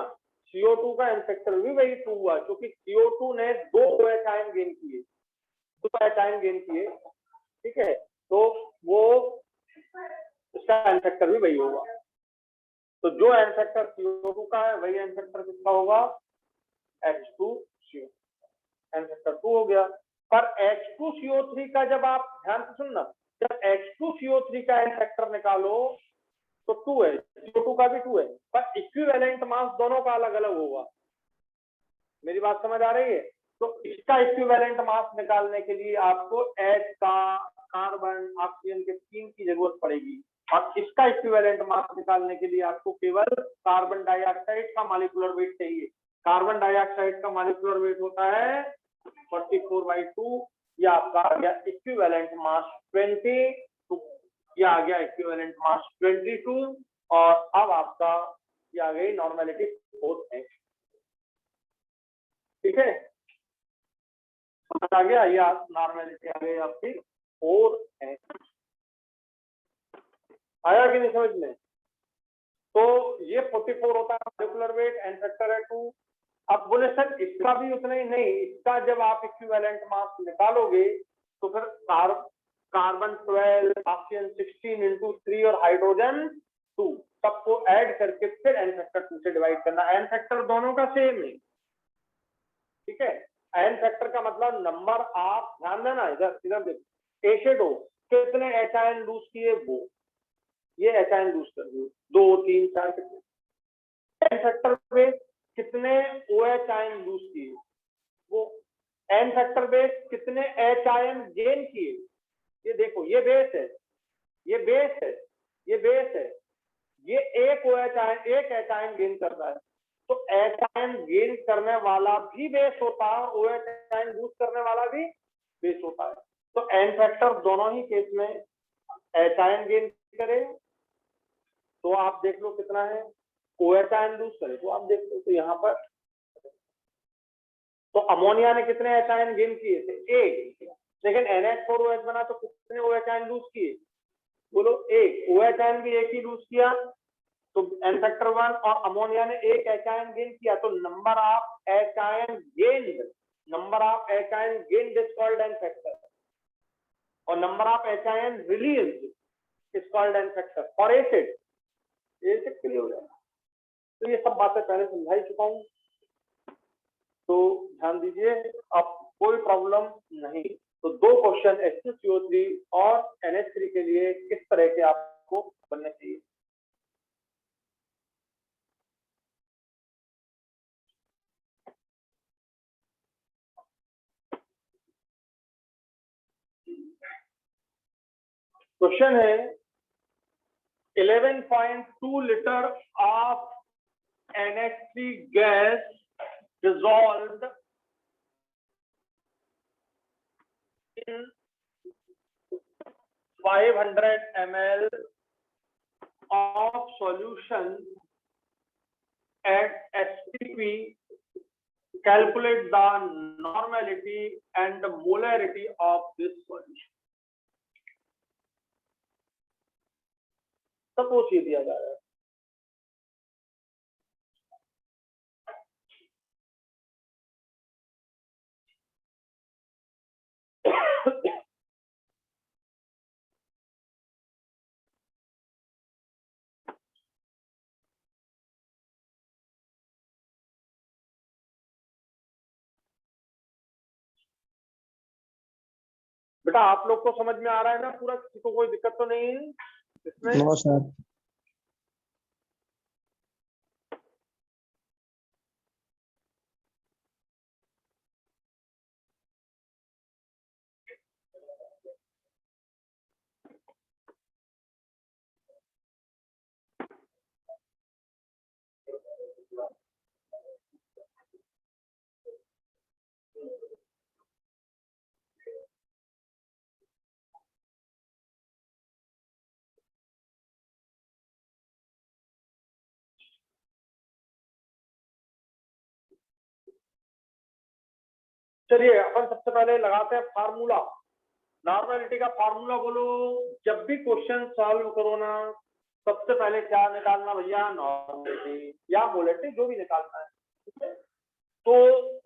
CO2 का एन फैक्टर भी वही 2 हुआ, क्योंकि CO2 ने 2 OH आयन गेन किए, 2 OH आयन गेन किए। ठीक है, तो वो इसका एन फैक्टर भी वही होगा, तो जो एन फैक्टर CO2 का है वही एन फैक्टर किसका होगा, H2CO, एन फैक्टर 2 हो गया। पर H2CO3 का जब आप ध्यान से सुनना, जब H2CO3 का एन फैक्टर निकालो तो 2 है, CO2 का भी 2 है, पर इक्विवेलेंट मास दोनों का अलग अलग होगा। मेरी बात समझ आ रही है? तो इसका इक्विवेलेंट मास निकालने के लिए आपको H का, कार्बन, ऑक्सीजन के 3 की जरूरत पड़ेगी, और इसका इक्विवेलेंट मास निकालने के लिए आपको केवल कार्बन डाइऑक्साइड का मॉलिक्यूलर वेट चाहिए। कार्बन डाइऑक्साइड का मॉलिक्यूलर वेट होता है 44/2, ये आपका आ गया इक्विवेलेंट मास 20, ये आ गया इक्विवेलेंट मास 22, और अब आपका ये आ गई नॉर्मेलिटी 4 है। ठीक है, समझ आ गया, ये नॉर्मेलिटी आ गई आपकी 4 है, आया कि नहीं समझ में? तो ये 44 होता है मॉलिक्यूलर वेट, एन फैक्टर है 2। अब बोले सर इसका भी उतना ही नहीं, इसका जब आप इक्विवेलेंट मास निकालोगे तो फिर कार्बन 12, ऑक्सीजन 16 इंटू 3 और हाइड्रोजन 2, सबको ऐड करके फिर एन फैक्टर 2 से डिवाइड करना। एन फैक्टर दोनों का सेम है। ठीक है, एन फैक्टर का मतलब नंबर, आप ध्यान देना, इधर इधर देखो, एसिड हो कितने एच आयन लूज किए, वो ये एच आयन लूज कर दिए 2, 3, 4, कितने। एन फैक्टर पे कितने OH आयन लूज किए, वो एन फैक्टर बेस कितने H आयन गेन किए, ये देखो, ये बेस है, ये बेस है, ये बेस है, ये एक OH आयन, एक H आयन गेन करता है, तो H आयन गेन करने वाला भी बेस होता है और OH आयन लूज करने वाला भी बेस होता है। तो एन फैक्टर दोनों ही केस में H आयन गेन करे तो आप देख लो कितना है, OH आयन लूज करे तो आप देख लो, तो यहाँ पर तो अमोनिया ने कितने H आयन गेन किए थे, 1, लेकिन NH4OH बना तो कितने OH आयन लूज किए, बोलो 1, OH आयन भी 1 ही लूज किया, तो एन फैक्टर 1, और अमोनिया ने 1 H आयन गेन किया, तो number of H ion gained, number of H ion gained is called n factor, और number of H ion released is called n factor for acid. ये सब के लिए हो जाएगा। तो ये सब बातें पहले समझा ही चुका हूँ, तो ध्यान दीजिए, अब कोई प्रॉब्लम नहीं। तो 2 क्वेश्चन H2CO3 और NH3 के लिए किस तरह के आपको बनने चाहिए। क्वेश्चन है 11.2 liter of NH3 gas dissolved in 500 ml of solution at STP. Calculate the normality and the molarity of this solution. Suppose ये दिया जा रहा है, बेटा आप लोग को समझ में आ रहा है ना पूरा, किसी को कोई दिक्कत तो नहीं है इसमें? No sir. चलिए अपन सबसे पहले लगाते हैं फार्मूला। नॉर्मलिटी का फार्मूला बोलो। जब भी क्वेश्चन सॉल्व करो ना, सबसे पहले क्या निकालना भैया, नॉर्मलिटी या मोलरिटी, जो भी निकालना है, ठीक है। तो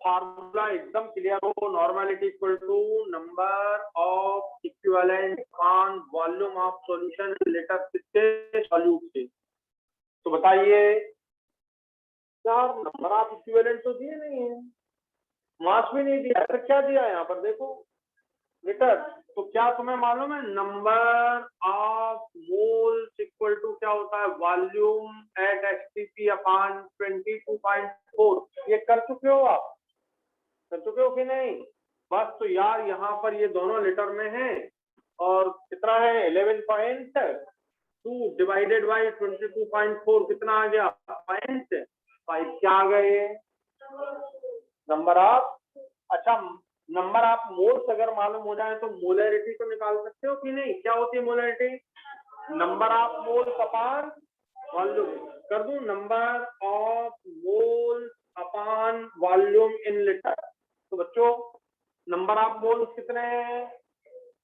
फार्मूला एकदम क्लियर हो, normality equal to number of equivalent on volume of solution litre किसके, सॉल्यूट से। तो बताइए यार, नंबर ऑफ इक्विवेलेंट तो दिए नहीं है, मास भी नहीं दिया, तो क्या दिया है यहाँ पर देखो, लीटर। तो क्या तुम्हें मालूम है number of moles equal to क्या होता है, वॉल्यूम एट एसटीपी अपॉन 22.4। ये कर चुके हो आप, कर चुके हो कि नहीं? बस तो यार यहाँ पर ये दोनों लीटर में है, और कितना है 11.2 डिवाइडेड बाई 22.4 कितना आ गया, 0.5। क्या आ गए नंबर ऑफ। अच्छा, नंबर ऑफ मोल्स अगर मालूम हो जाए तो मोलरिटी तो निकाल सकते हो कि नहीं? क्या होती है molarity, number of moles upon volume. कर दूं number of moles upon volume in litre. तो बच्चों नंबर ऑफ मोल्स कितने हैं,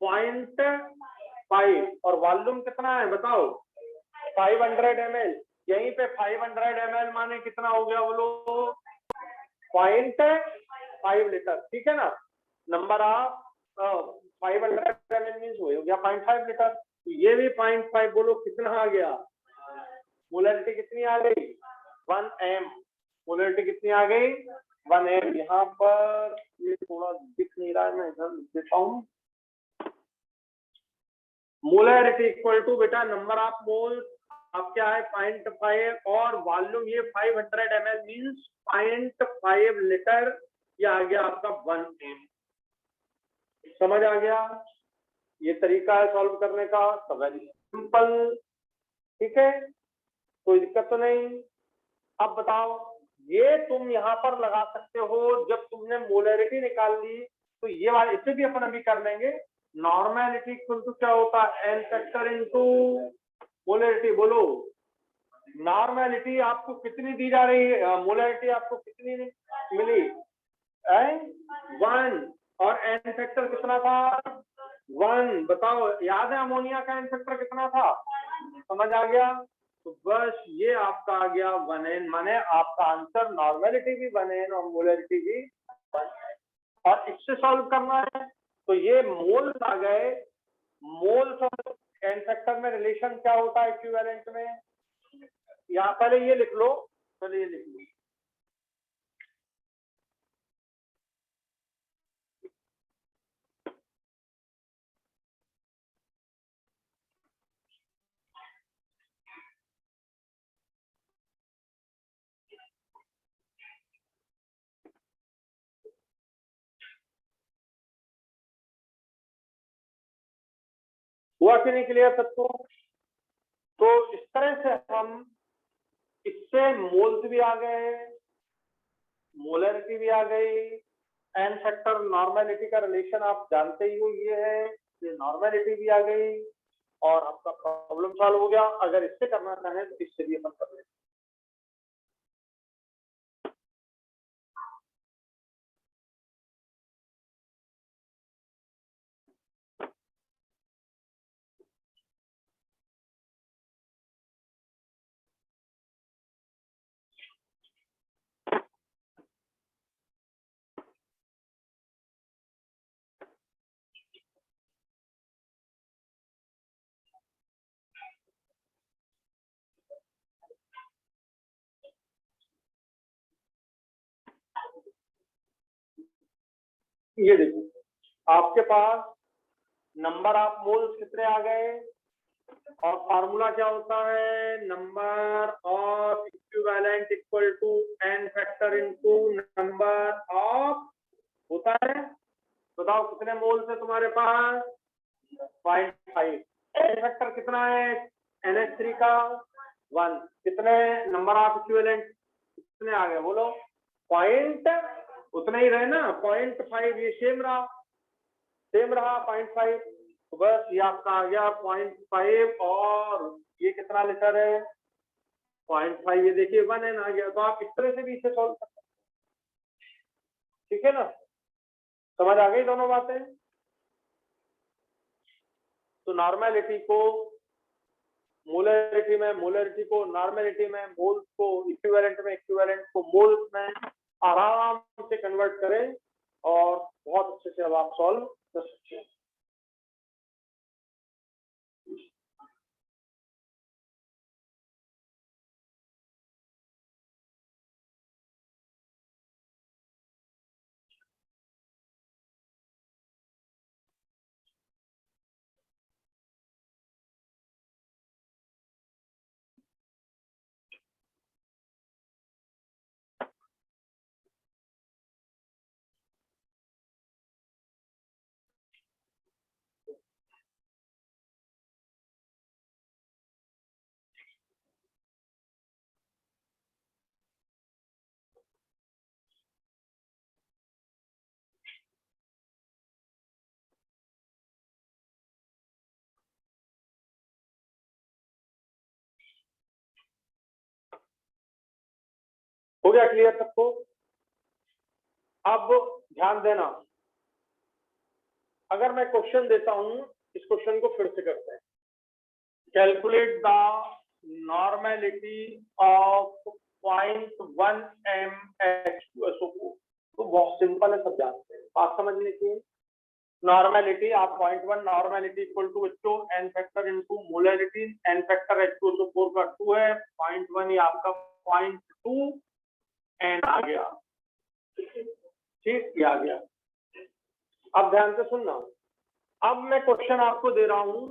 0.5, और वॉल्यूम कितना है बताओ, 500 ml। यहीं पे 500 ml माने कितना हो गया बोलो, 0.5 लीटर, ठीक है ना। नंबर ऑफ 500 ml मीन्स हो गया 0.5 लीटर। तो ये भी 0.5 बोलो कितना आ गया, मोलरिटी कितनी आ गई, 1 m। मोलरिटी कितनी आ गई, 1 m। यहाँ पर ये थोड़ा दिख नहीं रहा है, मैं इधर लिख देता हूँ। मोलरिटी इक्वल टू बेटा नंबर ऑफ मोल्स अब क्या है 0.5, और वॉल्यूम ये 500 ml मीन्स 0.5 लीटर। ये आ गया आपका 1 m। समझ आ गया? ये तरीका है सॉल्व करने का, तो वेरी सिंपल, ठीक है, कोई दिक्कत तो नहीं। अब बताओ, ये तुम यहाँ पर लगा सकते हो जब तुमने मोलरिटी निकाल ली, तो ये वाला इसे भी अपन अभी कर लेंगे। नॉर्मलिटी इक्वल टू क्या होता है, एन फैक्टर इनटू मोलरिटी। बोलो नॉर्मलिटी आपको कितनी दी जा रही है, मोलरिटी आपको कितनी मिली, 1, और एन फैक्टर कितना था, 1। बताओ याद है अमोनिया का एन फैक्टर कितना था, समझ आ गया? तो बस ये आपका आ गया 1n, माने आपका आंसर नॉर्मलिटी भी 1n और मोलरिटी भी 1n। और इससे सॉल्व करना है तो ये मोल्स आ गए, मोल्स और एन फैक्टर में रिलेशन क्या होता है इक्विवेलेंट में, यहाँ पहले ये लिख लो, पहले ये लिख लो। हुआ कि नहीं क्लियर सबको? तो इस तरह से हम इससे मोल्स भी आ गए, मोलरिटी भी आ गई, एन फैक्टर नॉर्मेलिटी का रिलेशन आप जानते ही हो ये है, ये नॉर्मेलिटी भी आ गई और आपका प्रॉब्लम सॉल्व हो गया। अगर इससे करना चाहें तो इससे भी अपन कर लेते। ये देखो आपके पास नंबर ऑफ मोल्स कितने आ गए और फार्मूला क्या होता है, number of equivalent equal to N factor into number of होता है। बताओ कितने मोल्स है तुम्हारे पास? 0.5। एन फैक्टर कितना है NH3 का? 1। कितने नंबर ऑफ इक्विवेलेंट कितने आ गए बोलो? पॉइंट उतना ही रहे ना, 0.5। ये सेम रहा 0.5। तो बस ये आपका आ गया 0.5 और ये कितना लीटर है? 0.5। ये देखिए 1n आ गया। तो आप इस तरह से भी इसे सॉल्व कर सकते हैं, ठीक है ना? समझ आ गई दोनों बातें? तो नॉर्मेलिटी को मोलरिटी में, मोलरिटी को नॉर्मेलिटी में, मोल्स को इक्विवेलेंट में, इक्विवेलेंट को मोल्स में आराम से कन्वर्ट करें और बहुत अच्छे से अब आप सॉल्व कर सकते हैं। हो गया क्लियर सबको? अब ध्यान देना, अगर मैं क्वेश्चन देता हूं, इस क्वेश्चन को फिर से करते हैं। Calculate the normality of 0.1 mH2SO4। तो बहुत सिंपल है, सब जानते हैं, बात समझने की। नॉर्मेलिटी आप 0.1 normality equal to H2 n factor into molarity, n factor H2SO4 का 2 है, 0.1 ये आपका 0.2 n आ गया, ठीक, ये आ गया। अब ध्यान से सुनना, अब मैं क्वेश्चन आपको दे रहा हूं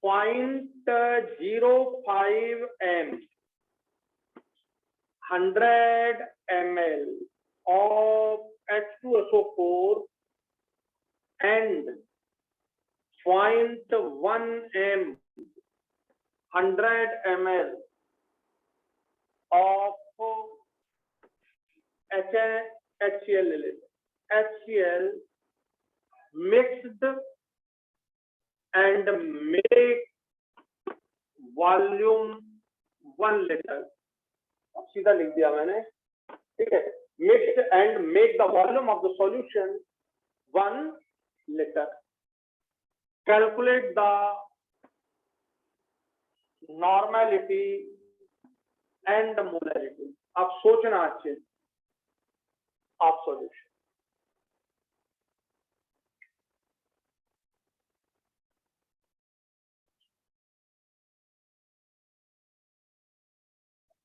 0.05 m 100 ml of H2SO4 and 0.1 m 100 ml of HCl ले लेते, HCl mixed and make volume 1 liter। अब सीधा लिख दिया मैंने, ठीक है। Mixed and make the volume of the solution 1 liter। Calculate the normality and the molarity। आप सोचना अच्छे, आप सॉल्यूशन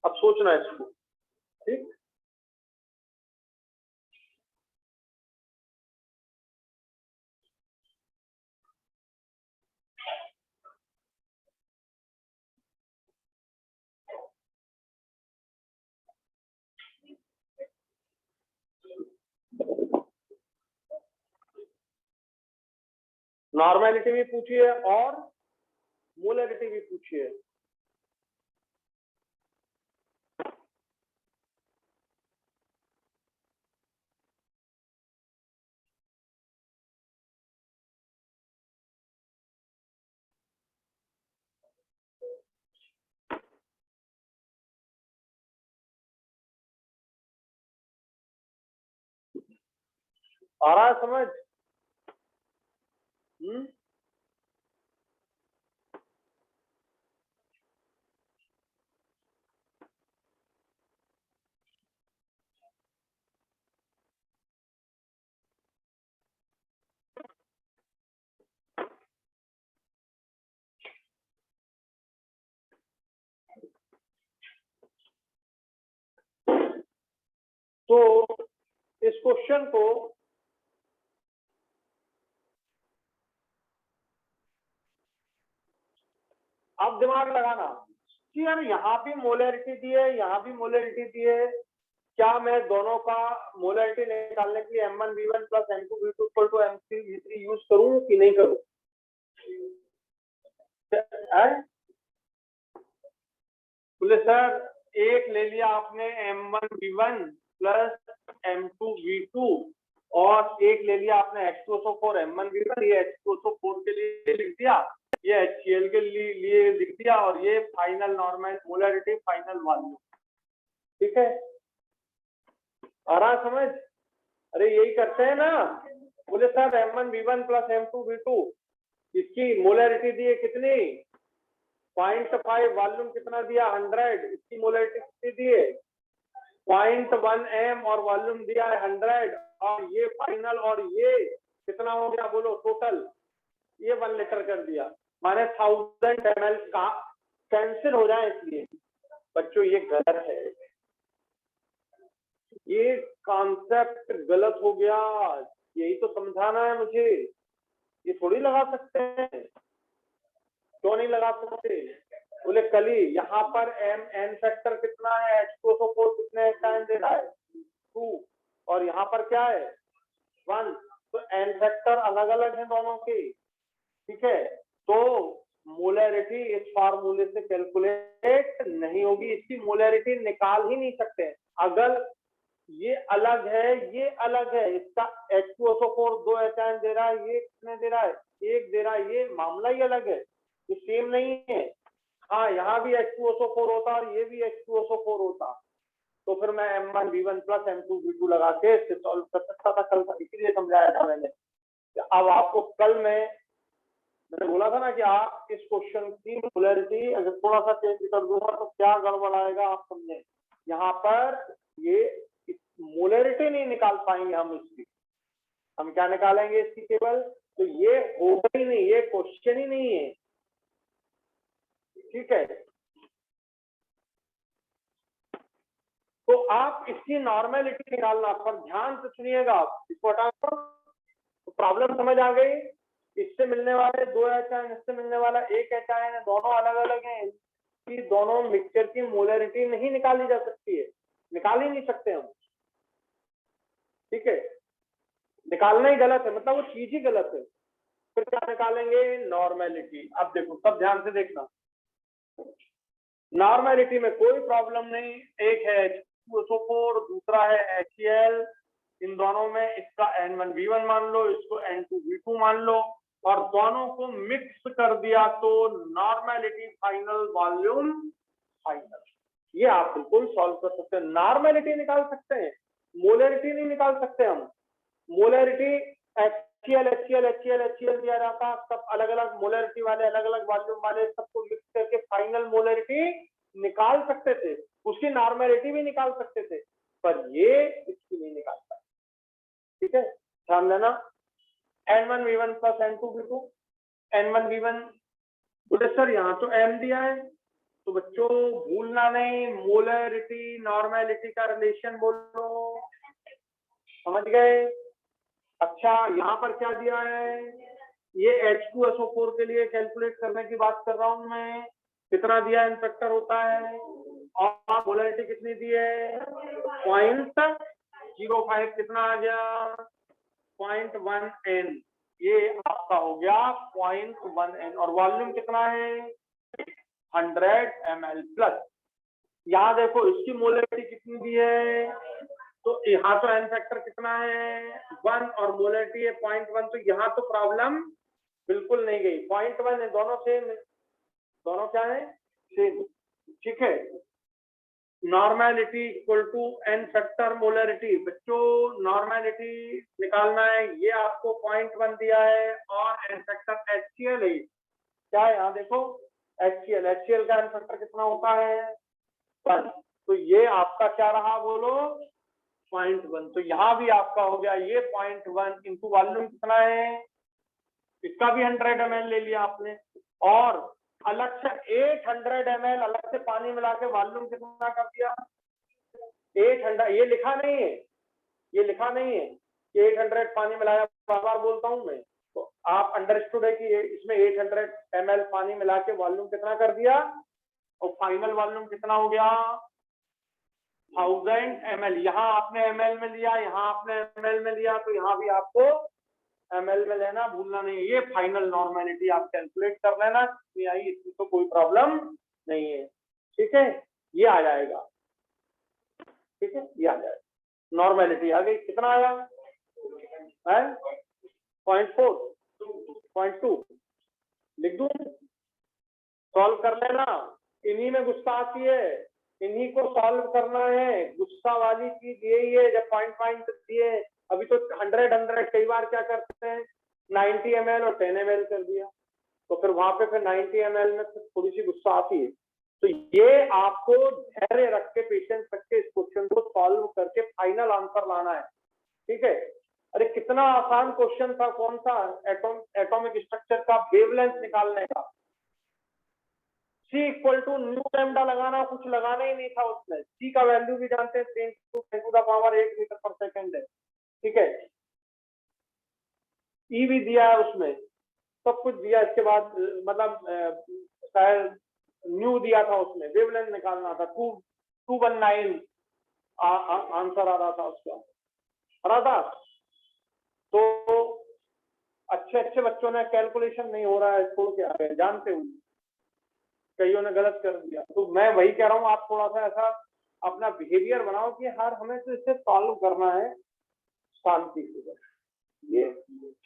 अब सोचना है इसको, ठीक। नॉर्मेलिटी भी पूछी है और मोलरिटी भी पूछी है। आ रहा है समझ? तो इस क्वेश्चन को आप दिमाग लगाना कि यार यहाँ भी मोलरिटी दी है, यहाँ भी मोलरिटी दी है, क्या मैं दोनों का मोलरिटी निकालने के लिए M1V1 plus M2V2 equal to M3V3 use करूं कि नहीं करूं? बोले सर एक ले लिया आपने M1V1 प्लस M2V2 और एक ले लिया आपने H2SO4 M1V1, ये H2SO4 के लिए लिख दिया, ये HCl के लिए लिख दिया और ये final normal molarity final volume, ठीक है। आ रहा समझ? अरे यही करते हैं ना। बोले सर M1V1 प्लस M2V2 इसकी मोलरिटी दी है कितनी? 0.5, वॉल्यूम कितना दिया? 100, इसकी मोलरिटी कितनी दी है? 0.1 m और वॉल्यूम दिया है 100 और ये फाइनल और ये कितना हो गया बोलो टोटल? ये 1 लीटर कर दिया, माने 1000 ml का कैंसिल हो जाए, इसलिए बच्चों ये गलत है, ये कॉन्सेप्ट गलत हो गया, यही तो समझाना है मुझे। ये थोड़ी लगा सकते हैं, क्यों नहीं लगा सकते? बोले कली यहाँ पर एन फैक्टर कितना है? H2SO4 कितने टाइम दे रहा है? 2 और यहाँ पर क्या है? 1, तो एन फैक्टर अलग अलग है दोनों के, ठीक है। तो मोलरिटी इस फार्मूले से कैलकुलेट नहीं होगी, इसकी मोलरिटी निकाल ही नहीं सकते। अगर ये अलग है, ये अलग है, इसका H2SO4 2 H दे रहा है, ये कितने दे रहा है? 1 दे रहा है, ये मामला ही अलग है, ये सेम नहीं है। हाँ यहाँ भी H2SO4 होता और ये भी H2SO4 होता, तो फिर मैं M1V1 प्लस M2V2 लगा के इससे सॉल्व कर सकता था कल, इसीलिए समझाया था मैंने। अब आपको कल मैंने बोला था ना कि आप इस क्वेश्चन की मोलरिटी अगर थोड़ा सा चेंज कर दूंगा तो क्या गड़बड़ आएगा आप समझें। यहाँ पर ये मोलरिटी नहीं निकाल पाएंगे हम इसकी, हम क्या निकालेंगे इसकी केवल? तो ये होगा ही नहीं, ये क्वेश्चन ही नहीं है, ठीक है। तो आप इसकी नॉर्मेलिटी निकालना, पर ध्यान से सुनिएगा, आप इसको हटा दो तो प्रॉब्लम समझ आ गई। इससे मिलने वाले 2 एच, इससे मिलने वाला 1 एच है, दोनों अलग अलग हैं, कि दोनों मिक्सचर की मोलरिटी नहीं निकाली जा सकती है, निकाल ही नहीं सकते हम, ठीक है। निकालना ही गलत है, मतलब वो चीज ही गलत है। फिर क्या निकालेंगे? नॉर्मेलिटी। अब देखो, सब ध्यान से देखना, नॉर्मेलिटी में कोई प्रॉब्लम नहीं, एक है H2SO4, दूसरा है HCl, इन दोनों में इसका N1V1 मान लो, इसको N2V2 मान लो और दोनों को मिक्स कर दिया तो नॉर्मेलिटी फाइनल वॉल्यूम फाइनल। ये आप बिल्कुल सॉल्व कर सकते हैं, नॉर्मेलिटी निकाल सकते हैं, मोलरिटी नहीं निकाल सकते हम। मोलरिटी HCl दिया जाता, सब अलग अलग मोलरिटी वाले, अलग अलग वॉल्यूम वाले, सबको मिक्स करके फाइनल मोलरिटी निकाल सकते थे, उसकी नॉर्मेलिटी भी निकाल सकते थे, पर ये इसकी नहीं निकाल पाए, ठीक है। ध्यान देना, N1V1 प्लस N2V2, N1V1 बोले सर यहाँ तो M दिया है, तो बच्चों भूलना नहीं, मोलरिटी नॉर्मेलिटी का रिलेशन बोलो, समझ गए। अच्छा यहाँ पर क्या दिया है, ये H2SO4 के लिए कैलकुलेट करने की बात कर रहा हूं मैं, कितना दिया एन फैक्टर होता है और मोलरिटी कितनी दी है 0.05, कितना आ गया 0.1 N, ये आपका हो गया 0.1 N, और वॉल्यूम कितना है 100 ml प्लस। यहाँ देखो इसकी मोलरिटी कितनी दी है, तो यहाँ तो एन फैक्टर कितना है 1 और मोलरिटी है 0.1, तो यहाँ तो प्रॉब्लम बिल्कुल नहीं गई, 0.1 है, दोनों सेम है, दोनों क्या है सेम, ठीक है। Normality equal to N factor molarity, बच्चों नॉर्मेलिटी निकालना है, ये आपको 0.1 दिया है और एन फैक्टर HCl है, क्या है यहाँ देखो HCl का एन फैक्टर कितना होता है 1, तो ये आपका क्या रहा बोलो 0.1, तो यहाँ भी आपका हो गया ये 0.1 इंटू वॉल्यूम कितना है, इसका भी 100 ml ले लिया आपने, और अलग से 800 ml अलग से पानी मिला के वॉल्यूम कितना कर दिया 800, ये लिखा नहीं है, ये लिखा नहीं है कि 800 पानी मिलाया, बार बार बोलता हूं मैं, तो आप अंडरस्टूड है कि इसमें 800 ml पानी मिला के वॉल्यूम कितना कर दिया, और फाइनल वॉल्यूम कितना हो गया 1000 ml, यहाँ आपने ml में लिया, यहाँ आपने ml में लिया, तो यहाँ भी आपको ml में लेना भूलना नहीं है, ये फाइनल नॉर्मेलिटी आप कैलकुलेट कर लेना, इसमें तो कोई प्रॉब्लम नहीं है, ठीक है, ये आ जाएगा, ठीक है, ये आ जाएगा, नॉर्मेलिटी आ गई, कितना आया है 0.4 0.2, लिख दूं, सॉल्व कर लेना, इन्हीं में गुस्सा आती है, इन्हीं को सॉल्व करना है, गुस्सा वाली चीज यही है, जब पॉइंट दिए, अभी तो 100 कई बार क्या करते हैं 90 ml और 10 ml कर दिया, तो फिर वहां पे फिर 90 ml में थोड़ी सी गुस्सा आती है, तो ये आपको धैर्य रख के पेशेंस रख के इस क्वेश्चन को सॉल्व करके फाइनल आंसर लाना है, ठीक है। अरे कितना आसान क्वेश्चन था, कौन सा एटॉमिक स्ट्रक्चर का वेवलेंथ निकालने का, C equal to nu lambda लगाना, कुछ लगाना ही नहीं था उसमें, C का वैल्यू भी जानते हैं 10 टू द पावर 8 मीटर पर सेकेंड है, ठीक है, E भी दिया है उसमें, सब कुछ दिया, इसके बाद मतलब शायद न्यू दिया था उसमें, वेवलेंथ निकालना था 219 आंसर आ रहा था उसका, आ रहा था, तो अच्छे अच्छे बच्चों ने कैलकुलेशन नहीं हो रहा है छोड़ के आ गए जानते हुए, कईयों ने गलत कर दिया, तो मैं वही कह रहा हूँ आप थोड़ा सा ऐसा अपना बिहेवियर बनाओ कि हर हमें तो इसे सॉल्व करना है शांति से, ये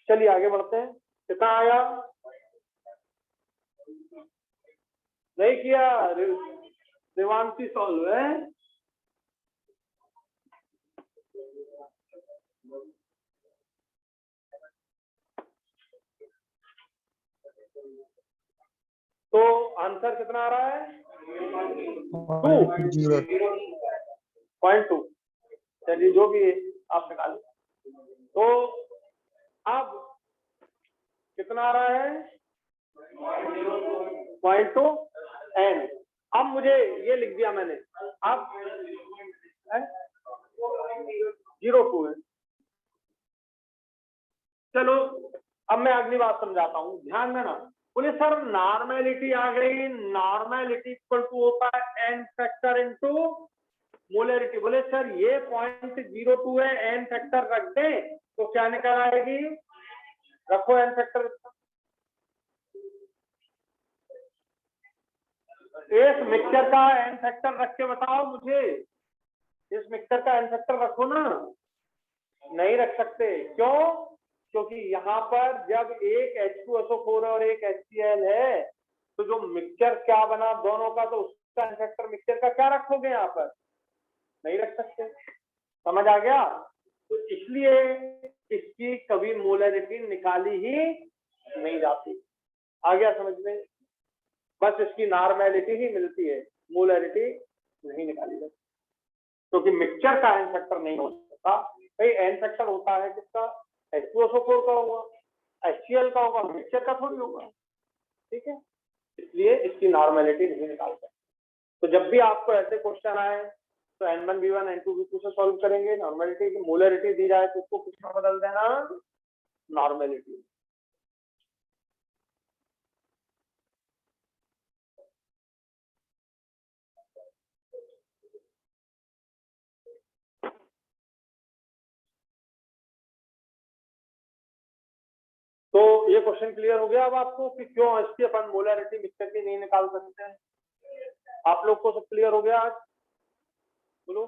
चलिए आगे बढ़ते हैं, कितना आया नहीं किया देवांशी सॉल्व है, तो आंसर कितना आ रहा है 2.2, चलिए जो भी है आप निकाल, तो अब कितना आ रहा है 0.2 N, अब मुझे ये लिख दिया मैंने, अब 0.2 है, चलो अब मैं अगली बात समझाता हूँ, ध्यान देना, बोले सर नॉर्मेलिटी आ गई, नॉर्मेलिटी इक्वल टू होता है एन फैक्टर इनटू मोलरिटी, बोले सर ये 0.02 है, एन फैक्टर रख दे तो क्या निकल आएगी, रखो एन फैक्टर, इस मिक्सचर का एन फैक्टर रख के बताओ मुझे, इस मिक्सचर का एन फैक्टर रखो ना, नहीं रख सकते, क्यों, क्योंकि यहाँ पर जब एक H2SO4 और एक HCl है, तो जो मिक्सचर क्या बना दोनों का, तो उसका एन फैक्टर मिक्सचर का क्या रखोगे, यहाँ पर नहीं रख सकते, समझ आ गया, तो इसलिए इसकी कभी मोलरिटी निकाली ही नहीं जाती, आ गया समझ में, बस इसकी नॉर्मेलिटी ही मिलती है, मोलरिटी नहीं निकाली जाती, क्योंकि मिक्सचर का एन फैक्टर नहीं हो सकता, भाई एन फैक्टर होता है किसका H2SO4 का होगा, HCl का होगा, मिक्सचर का थोड़ी होगा, ठीक है, इसलिए इसकी नॉर्मेलिटी नहीं निकाल सकते, तो जब भी आपको ऐसे क्वेश्चन आए तो N1V1 N2V2 से सॉल्व करेंगे। नॉर्मेलिटी की मोलरिटी दी जाए तो उसको किसमें बदल देना, नॉर्मेलिटी। तो ये क्वेश्चन क्लियर हो गया अब आपको कि क्यों इसकी अपन मोलरिटी मिक्सचर की नहीं निकाल सकते हैं? आप लोग को सब क्लियर हो गया आज? बोलो।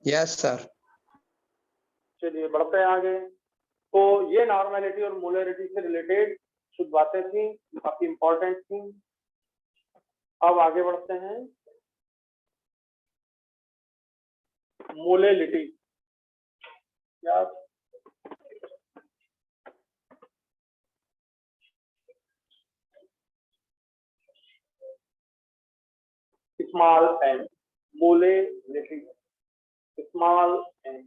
Yes sir. चलिए बढ़ते हैं आगे। तो ये नॉर्मेलिटी और मोलरिटी से रिलेटेड कुछ बातें थी, काफी इंपॉर्टेंट थी। अब आगे बढ़ते हैं। मोलरिटी क्या? Small N, molarity, small N,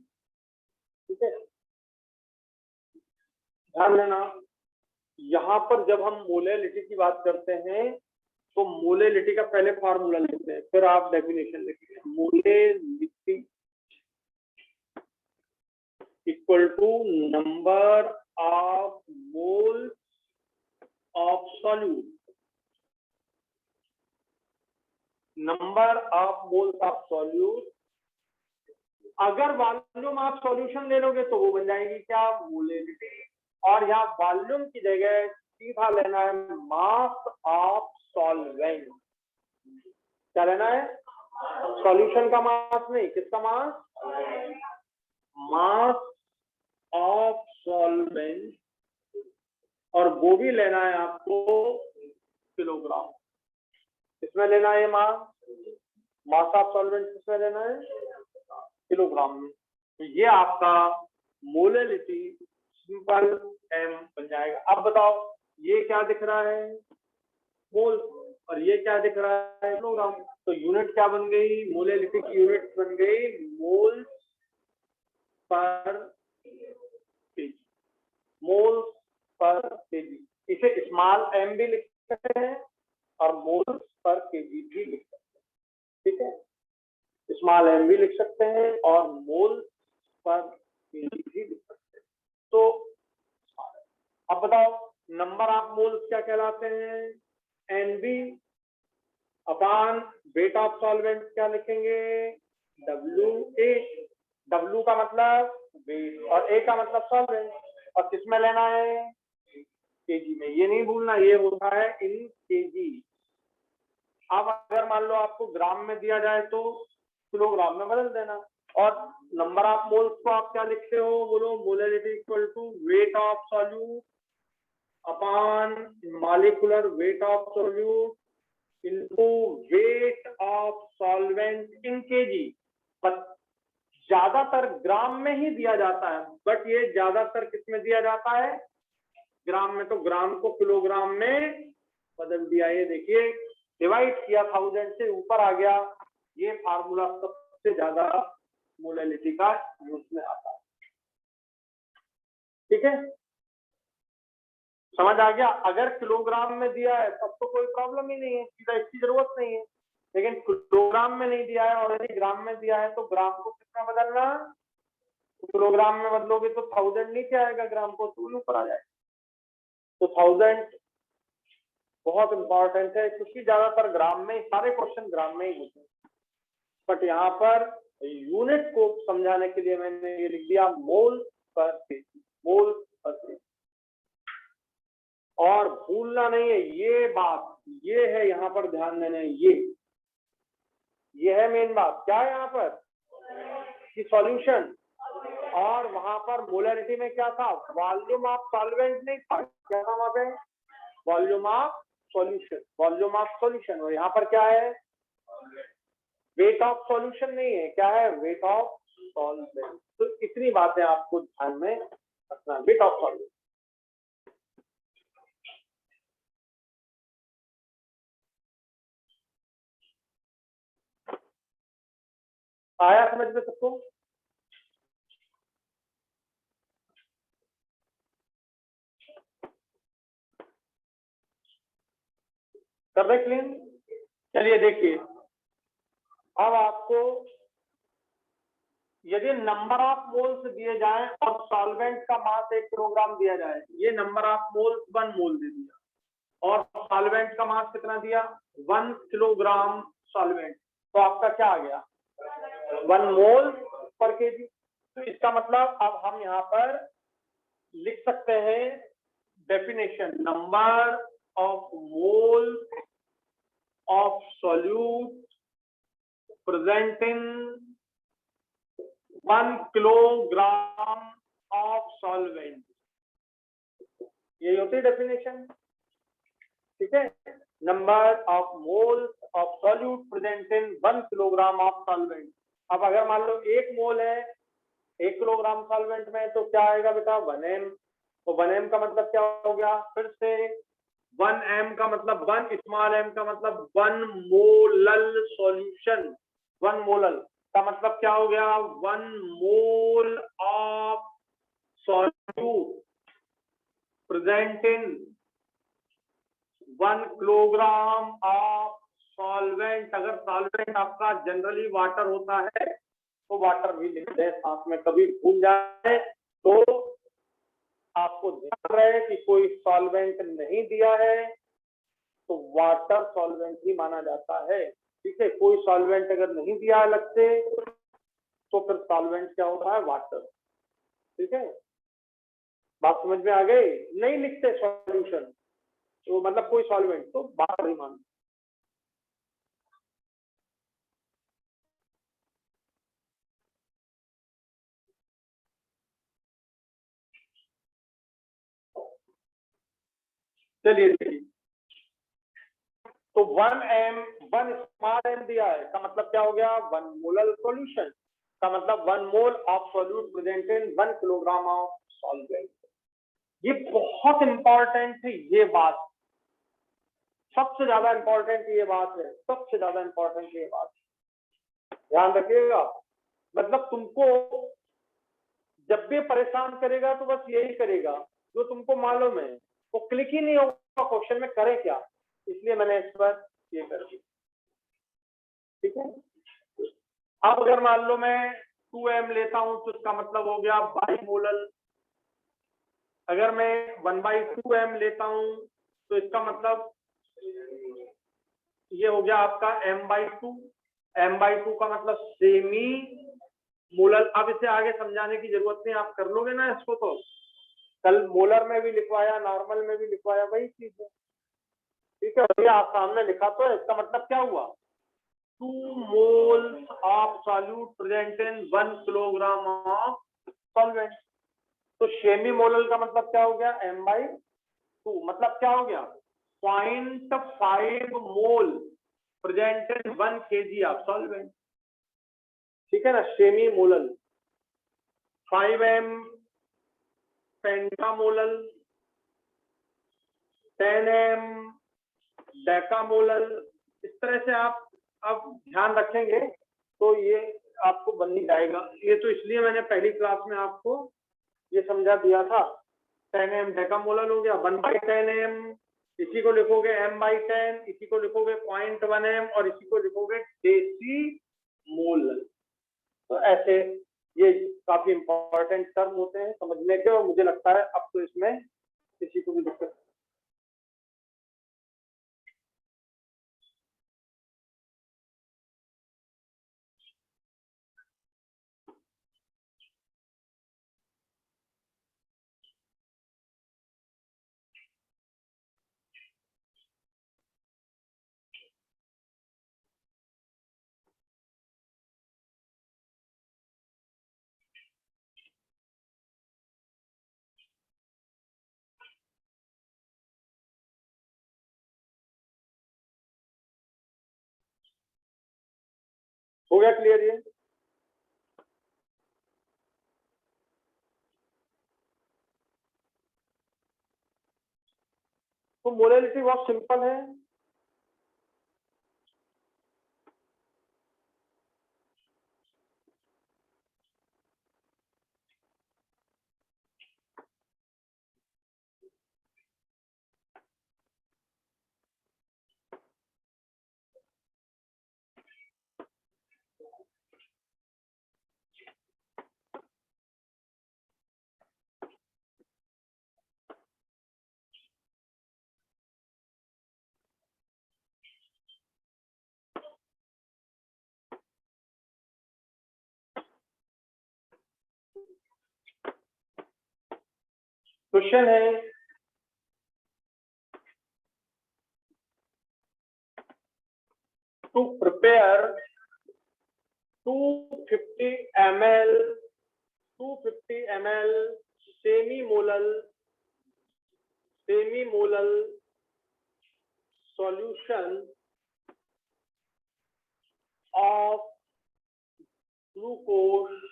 ठीक है। ध्यान देना, यहाँ पर जब हम मोलरिटी की बात करते हैं तो मोलरिटी का पहले फार्मूला लिखते हैं, फिर आप डेफिनेशन लिखिए। Molarity equal to number of moles of solute, number of moles of solute. अगर वॉल्यूम आप सॉल्यूशन ले लोगे तो वो बन जाएगी क्या, मोलरिटी। और यहाँ वॉल्यूम की जगह सीधा लेना है मास ऑफ सॉल्वेंट। क्या लेना है, सॉल्यूशन का मास नहीं, किसका मास, मास ऑफ सॉल्वेंट। और वो भी लेना है आपको किलोग्राम। इसमें लेना है मास ऑफ सॉल्वेंट, किसमें लेना है, किलोग्राम में। तो ये आपका मोलरिटी सिंपल एम बन जाएगा। अब बताओ ये क्या दिख रहा है, मोल, और ये क्या दिख रहा है, किलोग्राम। तो यूनिट क्या बन गई, मोलरिटी की यूनिट बन गई मोल पर केजी, मोल पर केजी। इसे स्मॉल एम भी लिख सकते हैं और मोल पर केजी भी लिख सकते हैं, ठीक है। स्मॉल एम भी लिख सकते हैं और मोल पर केजी भी लिख सकते हैं। तो अब बताओ नंबर ऑफ मोल्स क्या कहलाते हैं, N B upon weight of solvent क्या लिखेंगे, डब्ल्यू ए। डब्ल्यू का मतलब वेट और ए का मतलब सॉल्वेंट, और किसमें लेना है, केजी में। ये नहीं भूलना, ये होता है इन केजी। अब अगर मान लो आपको ग्राम में दिया जाए तो किलोग्राम में बदल देना। और नंबर ऑफ मोल्स को आप क्या लिखते हो, बोलो, molarity equal to weight of solute upon molecular weight of solute into weight of solvent in K G. ज्यादातर ग्राम में ही दिया जाता है, बट ये ज्यादातर किसमें दिया जाता है, ग्राम में। तो ग्राम को किलोग्राम में बदल दिया। ये देखिए डिवाइड किया 1000 से, ऊपर आ गया। ये फार्मूला सबसे ज्यादा मोलरिटी का यूज में आता है, ठीक है। समझ आ गया। अगर किलोग्राम में दिया है तब तो कोई प्रॉब्लम ही नहीं है, सीधा इसकी जरूरत नहीं है। लेकिन किलोग्राम में नहीं दिया है और यदि ग्राम में दिया है तो ग्राम को कितना बदलना, तो किलोग्राम में बदलोगे तो 1000 नीचे आएगा, ग्राम को तो ऊपर आ जाएगा। तो 1000 बहुत इंपॉर्टेंट है, क्योंकि ज्यादातर ग्राम में, सारे क्वेश्चन ग्राम में ही होते हैं। बट यहाँ पर यूनिट को समझाने के लिए मैंने ये लिख दिया मोल पर केजी, मोल पर केजी। और भूलना नहीं है ये बात, ये है यहाँ पर ध्यान देना है, ये है मेन बात। क्या है यहाँ पर कि सॉल्यूशन, और वहां पर मोलरिटी में क्या था, वॉल्यूम ऑफ सॉल्वेंट नहीं था, क्या था वहां पे, volume of solution, volume of solution. और यहाँ पर क्या है, वेट ऑफ सॉल्यूशन नहीं है, क्या है, वेट ऑफ सॉल्वेंट। तो इतनी बातें आपको ध्यान में रखना, वेट ऑफ सॉल्वेंट। आया समझ में सबको? कर रहे क्लीन? चलिए देखिए अब आपको यदि नंबर ऑफ मोल्स दिए जाएं और सॉल्वेंट का मास 1 किलोग्राम दिया जाए, ये नंबर ऑफ मोल्स 1 मोल दे दिया और सॉल्वेंट का मास कितना दिया 1 किलोग्राम सॉल्वेंट, तो आपका क्या आ गया 1 मोल पर केजी। तो इसका मतलब अब हम यहाँ पर लिख सकते हैं definition, number of mole of solute present in 1 kilogram of solvent, यही होती है डेफिनेशन। ठीक है, number of moles of solute present in 1 kilogram of solvent. अब अगर मान लो 1 मोल है 1 किलोग्राम सॉल्वेंट में, तो क्या आएगा बेटा 1m। तो 1m का मतलब क्या हो गया, फिर से 1m का मतलब 1 स्मॉल m का मतलब 1 मोलल सॉल्यूशन, 1 मोलल का मतलब क्या हो गया 1 mole of solute present in 1 kilogram of solvent. अगर सॉल्वेंट आपका जनरली वाटर होता है तो वाटर भी लिखते हैं साथ में, कभी भूल जाए तो आपको ध्यान रहे कि कोई सॉल्वेंट नहीं दिया है तो वाटर सॉल्वेंट ही माना जाता है। ठीक है, कोई सॉल्वेंट अगर नहीं दिया है अलग से तो फिर सॉल्वेंट क्या होता है वाटर। ठीक है, बात समझ में आ गई। नहीं लिखते सॉल्यूशन तो मतलब कोई सॉल्वेंट तो वाटर ही मानते। चलिए देखिए, तो 1m 1 स्मॉल m दिया है का मतलब क्या हो गया 1 मोलर सॉल्यूशन का मतलब 1 mole of solute present in 1 kilogram of solvent. ये बहुत इंपॉर्टेंट है, ये बात सबसे ज्यादा इंपॉर्टेंट ये बात है, सबसे ज्यादा इंपॉर्टेंट ये बात ध्यान रखिएगा। मतलब तुमको जब भी परेशान करेगा तो बस यही करेगा जो तुमको मालूम है, वो क्लिक ही नहीं होगा क्वेश्चन में करे क्या, इसलिए मैंने इस पर ये कर दिया। ठीक है, अब अगर मान लो मैं 2m लेता हूं तो इसका मतलब हो गया बाईमोलल। अगर मैं 1/2m लेता हूं तो इसका मतलब ये हो गया आपका m/2। m/2 का मतलब सेमी मोलल। अब इसे आगे समझाने की जरूरत नहीं, आप कर लोगे ना इसको, तो कल मोलर में भी लिखवाया नॉर्मल में भी लिखवाया वही चीज है। ठीक है, भैया आप सामने लिखा तो है, इसका मतलब क्या हुआ 2 moles of solute present in 1 kilogram of solvent। तो सेमी मोलल का मतलब क्या हो गया m/2, मतलब क्या हो गया 0.5 mole present in 1 kg of solvent. ठीक है ना, सेमी मोलल। 5m पेंटामोलल, 10m डेकामोलल। इस तरह से आप अब ध्यान रखेंगे तो ये आपको बन ही जाएगा। ये तो इसलिए मैंने पहली क्लास में आपको ये समझा दिया था। 10m डेकामोलल हो गया 1/10m, इसी को लिखोगे m/10, इसी को लिखोगे 0.1m और इसी को लिखोगे डेसी मोल। तो ऐसे ये काफी इंपॉर्टेंट टर्म होते हैं समझने के, और मुझे लगता है अब तो इसमें किसी को भी दिक्कत। हो गया क्लियर ये? तो मोलैलिटी बहुत सिंपल है। क्वेश्चन है to prepare 250 ml semi-molal solution of glucose,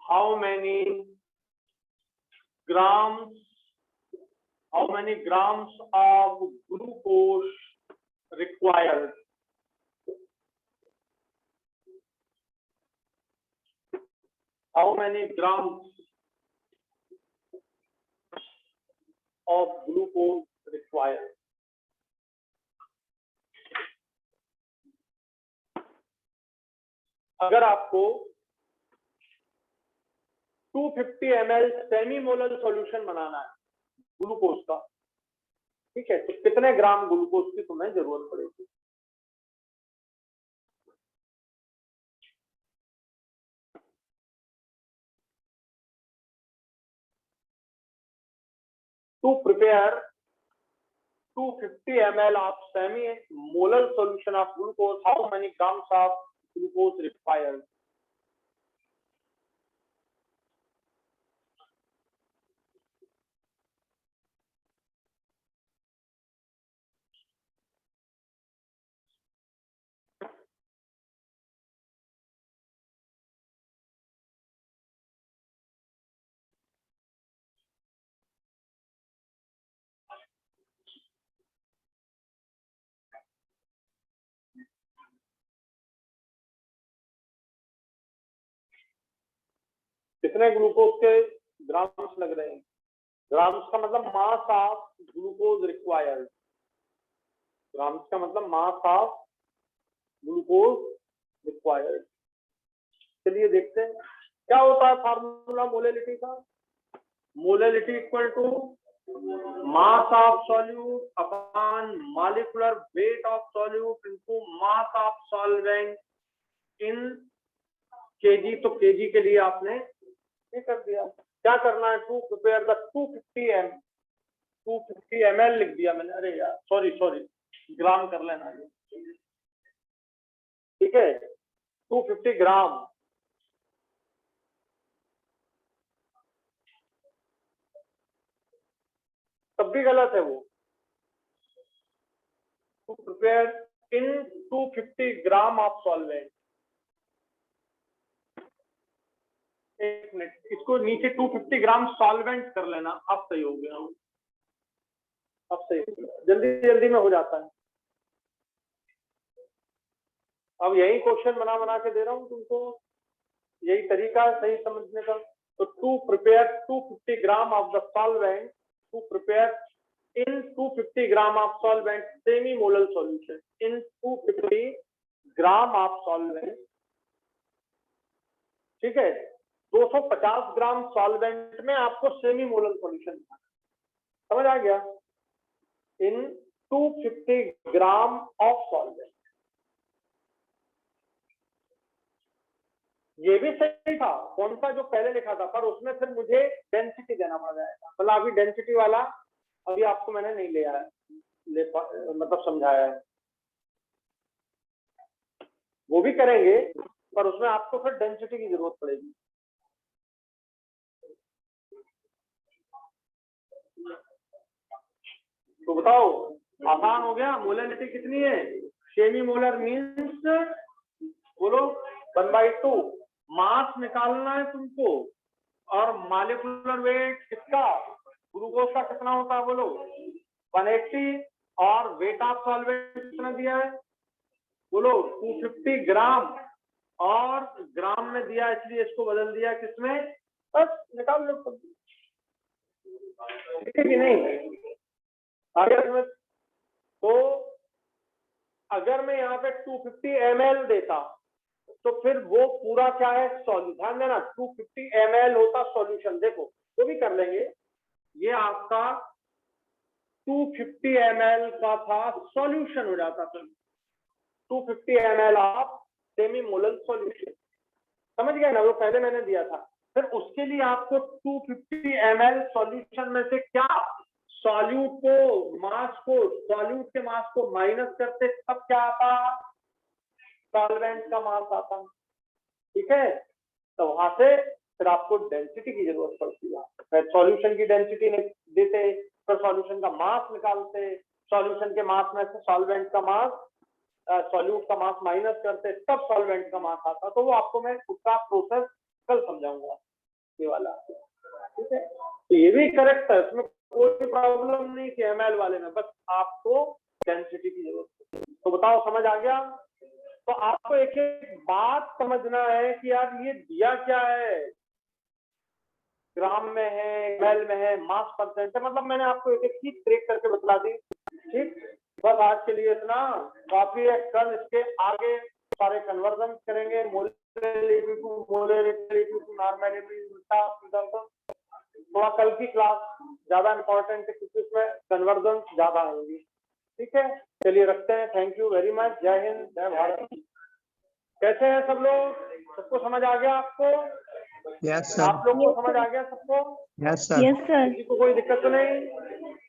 how many grams of glucose required? How many grams of glucose required? अगर आपको 250 ml सेमी मोलर सॉल्यूशन बनाना है ग्लूकोज का, ठीक है, तो कितने ग्राम ग्लूकोज की तुम्हें जरूरत पड़ेगी? To prepare 250 ml of semi-molar solution of glucose, how many grams of glucose required? कितने ग्लूकोज के ग्राम्स लग रहे हैं? ग्राम्स का मतलब mass of glucose required. Grams का मतलब मास ऑफ ग्लूकोज रिक्वायर्ड। चलिए देखते हैं क्या होता है फार्मूला मोलेलिटी का। Molality equal to mass of solute upon molecular weight of solute into mass of solvent in K G. तो केजी के लिए आपने ये कर दिया। क्या करना है? टू प्रिपेयर द 250 ml लिख दिया मैंने। अरे यार सॉरी ग्राम कर लेना ये, ठीक है। 250 ग्राम तब भी गलत है वो। To prepare in 250 gram of solvent. एक मिनट, इसको नीचे 250 ग्राम सॉल्वेंट कर लेना। अब सही हो गया, अब सही हो गया। जल्दी में हो जाता है। अब यही क्वेश्चन बना के दे रहा हूं तुमको, यही तरीका है सही समझने का। तो to prepare 250 gram of the solvent, to prepare in 250 gram of solvent semi molar solution in 250 gram of solvent, ठीक है। 250 ग्राम सॉल्वेंट में आपको सेमी मोलर सॉल्यूशन समझ आ गया। इन 250 ग्राम ऑफ सॉल्वेंट। ये भी सही था, कौन सा जो पहले लिखा था, पर उसमें फिर मुझे डेंसिटी देना पड़ जाएगा। मतलब अभी डेंसिटी वाला अभी आपको मैंने नहीं लिया है, मतलब समझाया है। वो भी करेंगे पर उसमें आपको फिर डेंसिटी की जरूरत पड़ेगी। तो बताओ, आसान हो गया। मोलरिटी कितनी है? सेमी मोलर मीन्स बोलो 1/2। मास निकालना है तुमको, और मॉलिक्यूलर वेट किसका? ग्लूकोज का कितना होता है बोलो? 180। और वेट ऑफ सॉल्वेंट कितना दिया है बोलो? 250 ग्राम। और ग्राम में दिया, इसलिए इसको बदल दिया किसमें? बस निकाल लो, ठीक है कि नहीं? तो अगर मैं यहाँ पे 250 ml देता तो फिर वो पूरा क्या है? सॉल्यूशन। ध्यान देना, 250 ml होता सॉल्यूशन। देखो वो भी कर लेंगे। ये आपका 250 ml का था सॉल्यूशन हो जाता फिर 250 ml of semi molar solution. समझ गए ना? वो पहले मैंने दिया था फिर उसके लिए आपको 250 ml सॉल्यूशन में से क्या सॉल्यूट के मास को माइनस करते तब क्या आता, सॉल्वेंट का मास आता। ठीक है, तो वहां से फिर आपको डेंसिटी की जरूरत पड़ती है, फिर सॉल्यूशन की डेंसिटी देते, फिर सॉल्यूशन का मास निकालते, सॉल्यूशन के मास में से सॉल्वेंट का मास, सॉल्यूट का मास माइनस करते, तब सॉल्वेंट का मास आता। तो वो आपको मैं उसका प्रोसेस कल समझाऊंगा, ये वाला। ठीक है, तो ये भी करेक्ट है, इसमें कोई प्रॉब्लम नहीं कि ml वाले में, बस आपको डेंसिटी की जरूरत है। तो बताओ समझ आ गया? तो आपको एक एक बात समझना है कि यार ये दिया क्या है, ग्राम में है, ml में है, मास परसेंट है, मतलब मैंने आपको एक एक चीज ब्रेक करके बता दी। ठीक, बस आज के लिए इतना काफी है। कल इसके आगे सारे कन्वर्जन करेंगे, मोलैरिटी टू नॉर्मेलिटी, उल्टा सीधा। थोड़ा कल की क्लास ज्यादा इंपॉर्टेंट है क्योंकि उसमें कन्वर्जन ज्यादा आएंगी। ठीक है, चलिए रखते हैं। Thank you very much. जय हिंद, जय भारत। कैसे हैं सब लोग? सबको समझ आ गया आपको? Yes, sir. आप लोग को समझ आ गया सबको? Yes, sir. Yes, sir. किसी को कोई दिक्कत तो नहीं?